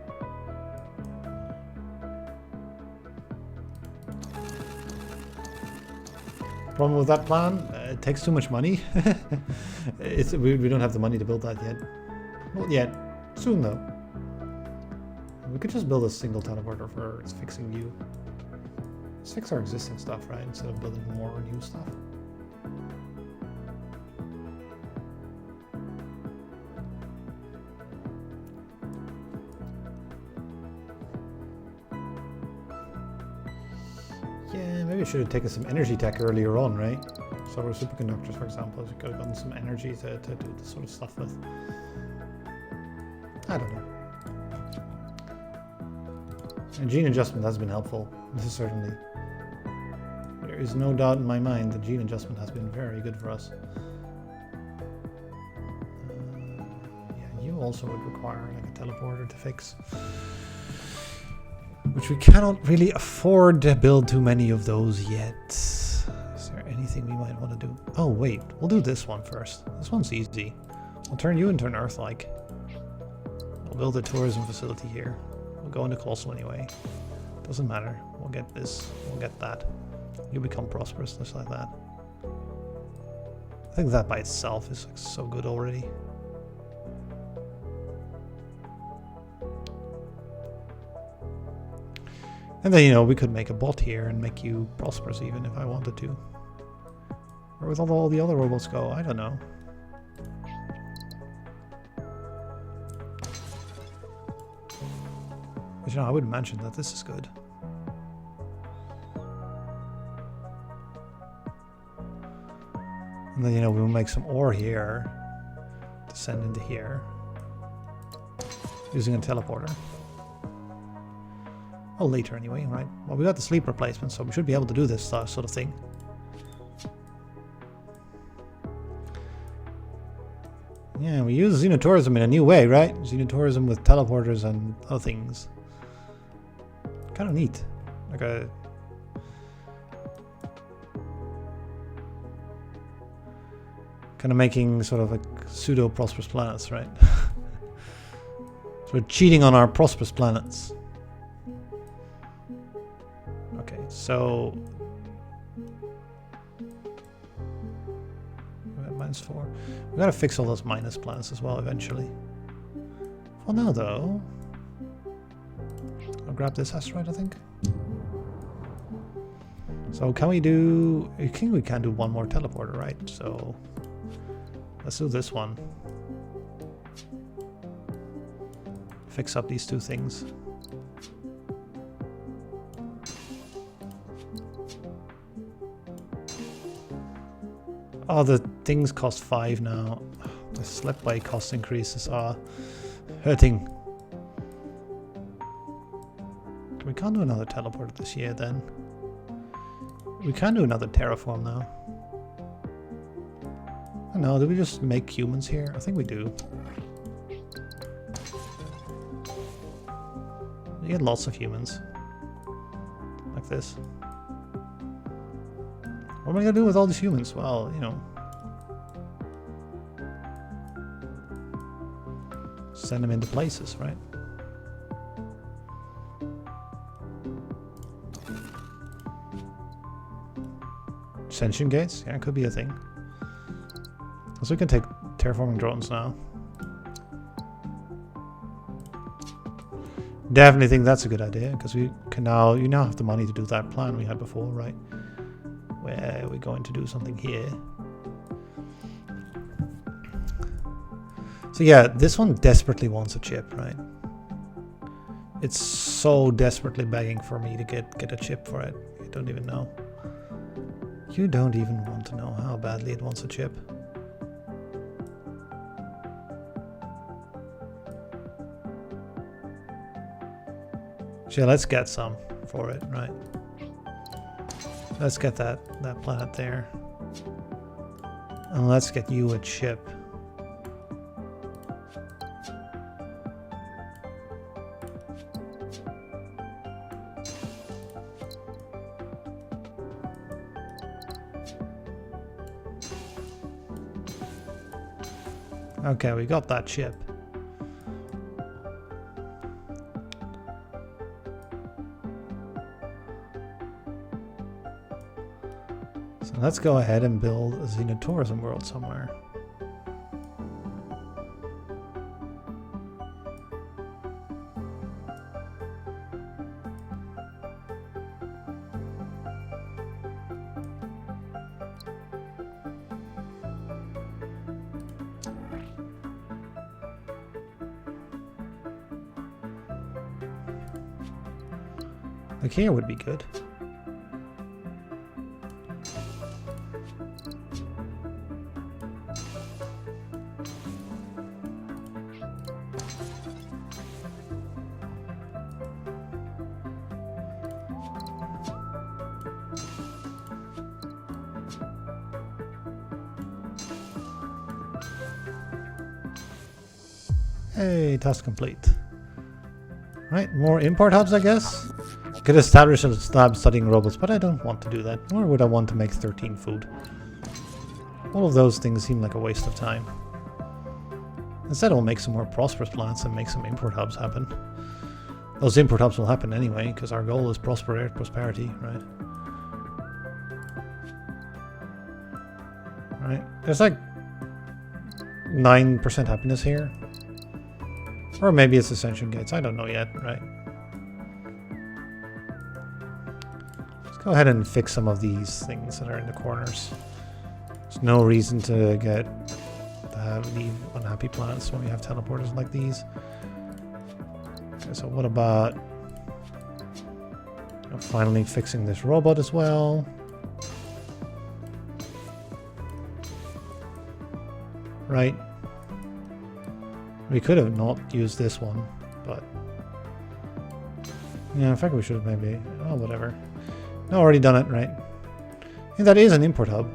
Problem with that plan, it takes too much money. We don't have the money to build that yet. Not yet. Soon though. We could just build a single teleporter for fixing you. Let's fix our existing stuff, right? Instead of building more new stuff. Yeah, maybe I should have taken some energy tech earlier on, right? Solar superconductors, for example, we could have gotten some energy to do this sort of stuff with. I don't know. And gene adjustment has been helpful. This is certainly. There is no doubt in my mind that gene adjustment has been very good for us. Yeah, you also would require like a teleporter to fix. Which we cannot really afford to build too many of those yet. Is there anything we might want to do? Oh wait, we'll do this one first. This one's easy. We'll turn you into an Earth-like. We'll build a tourism facility here. We'll go into Colossal anyway. Doesn't matter. We'll get this. We'll get that. You become prosperous, just like that. I think that by itself is like so good already. And then, you know, we could make a bot here and make you prosperous even if I wanted to. Where would all the other robots go? I don't know. But, you know, I would mention that this is good. And then, you know, we'll make some ore here to send into here using a teleporter. Oh, later anyway, right? Well, we got the sleep replacement, so we should be able to do this sort of thing. Yeah, we use Xenotourism in a new way, right? Xenotourism with teleporters and other things. Kind of neat. Like a... kind of making sort of a pseudo-prosperous planets, right? So we're cheating on our prosperous planets. Okay, so... -4. We gotta fix all those minus planets as well eventually. For now though, I'll grab this asteroid, I think. So can we do... I think we can do one more teleporter, right? So let's do this one. Fix up these two things. Oh, the things cost 5 now. The slipway cost increases are hurting. We can't do another teleport this year then. We can do another terraform now. I don't know, do we just make humans here? I think we do. You get lots of humans. Like this. What am I gonna do with all these humans? Well, you know. Send them into places, right? Ascension gates? Yeah, it could be a thing. So we can take terraforming drones now. Definitely think that's a good idea, because we can now, you now have the money to do that plan we had before, right? Where we're going to do something here. So yeah, this one desperately wants a chip, right? It's so desperately begging for me to get a chip for it. I don't even know. You don't even want to know how badly it wants a chip. So yeah, let's get some for it, right? Let's get that planet there. And let's get you a chip. Okay, we got that chip. So let's go ahead and build a Xenotourism world somewhere. Like here would be good. Hey, task complete. Right, more import hubs, I guess. Could establish a lab studying robots, but I don't want to do that. Nor would I want to make 13 food. All of those things seem like a waste of time. Instead, I'll make some more prosperous plants and make some import hubs happen. Those import hubs will happen anyway, because our goal is prosperity, right? Right. There's like 9% happiness here. Or maybe it's Ascension Gates, I don't know yet, right? Let's go ahead and fix some of these things that are in the corners. There's no reason to have leave unhappy planets when we have teleporters like these. Okay, so what about Finally fixing this robot as well. Right. We could have not used this one, but... Yeah, in fact we should have maybe... Oh, whatever. No, already done it, right? I think that is an import hub.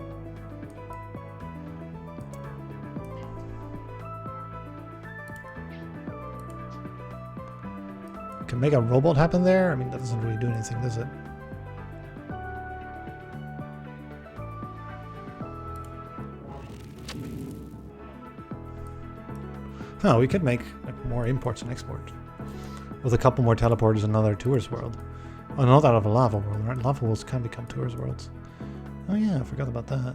We can make a robot happen there? I mean, that doesn't really do anything, does it? Oh, we could make like, more imports and exports. With a couple more teleporters and another tourist world. Oh, not out of a lava world, right? Lava worlds can become tourist worlds. Oh yeah, I forgot about that.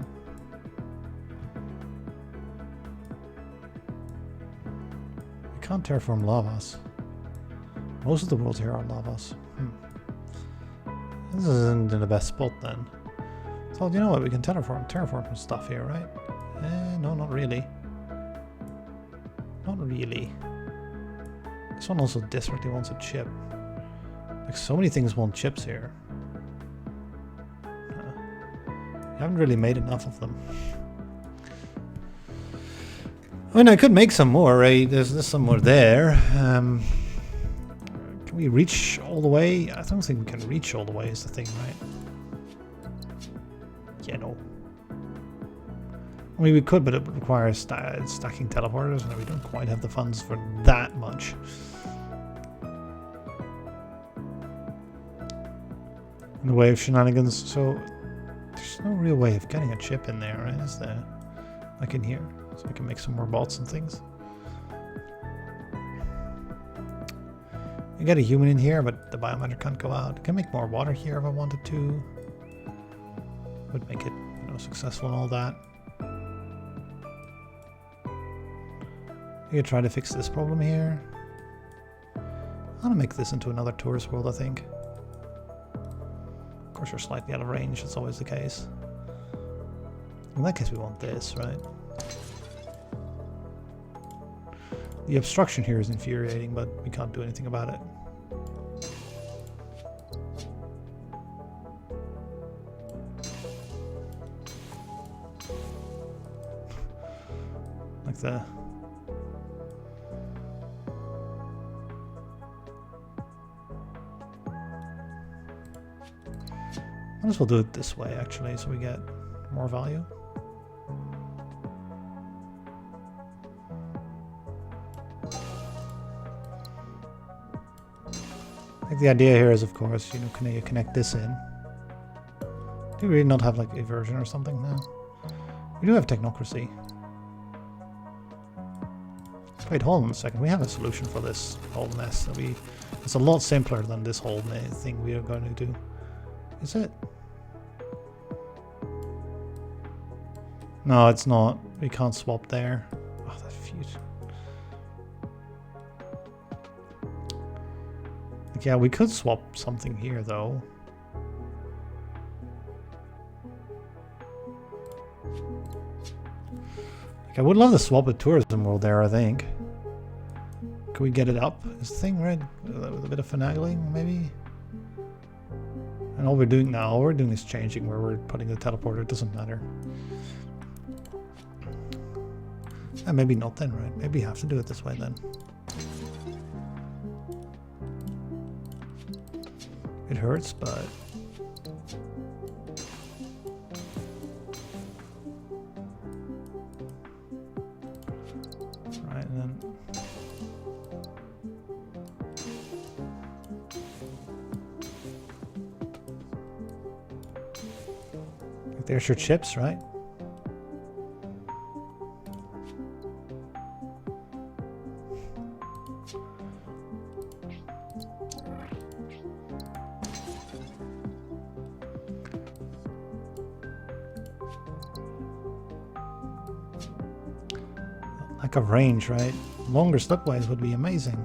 We can't terraform lavas. Most of the worlds here are lavas. This isn't in the best spot then. So you know what, we can terraform some stuff here, right? No, not really. Not really. This one also desperately wants a chip. Like so many things want chips here. I haven't really made enough of them. I mean, I could make some more, right? There's some more there. Can we reach all the way? I don't think we can reach all the way is the thing, right? Yeah, no. I mean, we could, but it would require stacking teleporters, and we don't quite have the funds for that much. In the way of shenanigans, so there's no real way of getting a chip in there, right? Is there? Like in here, so we can make some more bots and things. You get a human in here, but the biometric can't go out. I can make more water here if I wanted to. Would make it, you know, successful and all that. I could try to fix this problem here. I'm gonna make this into another tourist world, I think. Of course, we're slightly out of range. That's always the case. In that case, we want this, right? The obstruction here is infuriating, but we can't do anything about it. Like the... Might as well do it this way, actually, so we get more value. I think the idea here is, of course, you know, can you connect this in? Do we really not have, like, aversion or something? No. We do have technocracy. Wait, hold on a second. We have a solution for this whole mess. It's a lot simpler than this whole thing we are going to do. Is it? No, it's not. We can't swap there. Oh, that fuse. Like, yeah, we could swap something here, though. Like, I would love to swap a tourism world there, I think. Can we get it up? This thing, right? With a bit of finagling, maybe? And all we're doing now, all we're doing is changing where we're putting the teleporter. It doesn't matter. Maybe not then, right? Maybe you have to do it this way then. It hurts, but... Right, and then... There's your chips, right? Lack of range, right? Longer slipways would be amazing.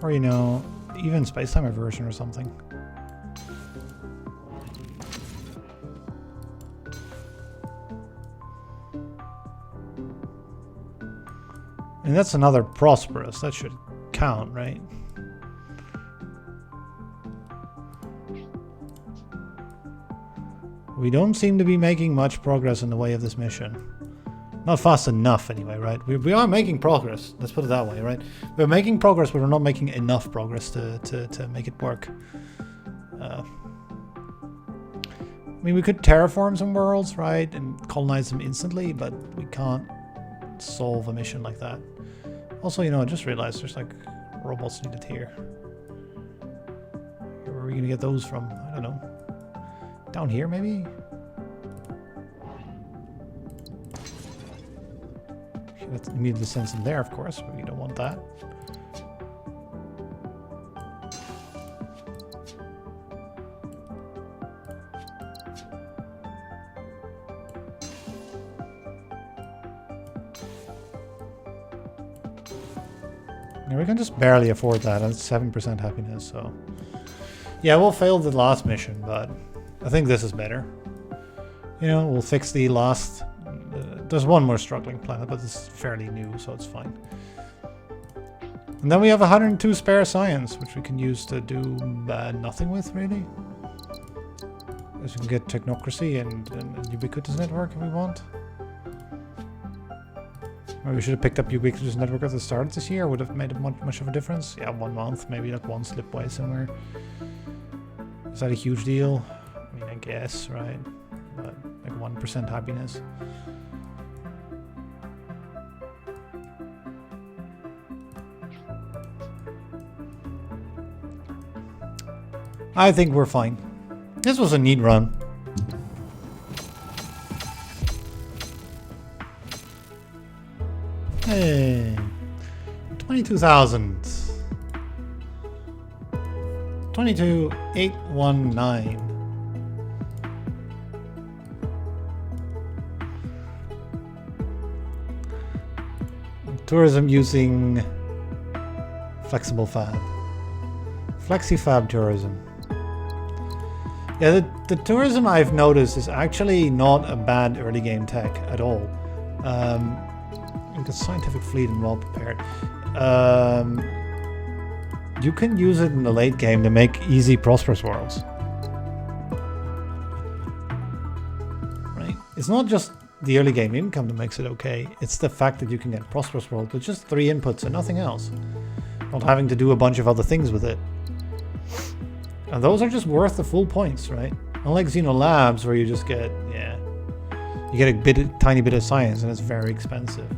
Or, you know, even space-time inversion or something. And that's another prosperous. That should count, right? We don't seem to be making much progress in the way of this mission. Not fast enough, anyway, right? We are making progress. Let's put it that way, right? We're making progress, but we're not making enough progress to make it work. I mean, we could terraform some worlds, right? And colonize them instantly, but we can't solve a mission like that. Also, you know, I just realized there's like robots needed here. Where are we gonna get those from? I don't know. Down here, maybe? Let's immediately send some there, of course, but we don't want that. Yeah, we can just barely afford that. That's 7% happiness, so... Yeah, we'll fail the last mission, but I think this is better. You know, we'll fix the last... there's one more struggling planet, but it's fairly new, so it's fine. And then we have 102 spare science, which we can use to do nothing with, really. As we can get technocracy and a ubiquitous network if we want. Maybe we should have picked up ubiquitous network at the start of this year. Would have made much of a difference. Yeah, 1 month, maybe like one Slipways somewhere. Is that a huge deal? I mean, I guess, right? But like 1% happiness. I think we're fine. This was a neat run. Hey, 22,000. 22,819. Tourism using flexible fab. Flexi-fab tourism. Yeah, the tourism I've noticed is actually not a bad early game tech at all. Because scientific fleet and well prepared. You can use it in the late game to make easy prosperous worlds. Right? It's not just the early game income that makes it okay. It's the fact that you can get prosperous world with just 3 inputs and nothing else. Not having to do a bunch of other things with it. And those are just worth the full points, right? Unlike Xenolabs, where you just get, yeah, you get a tiny bit of science and it's very expensive.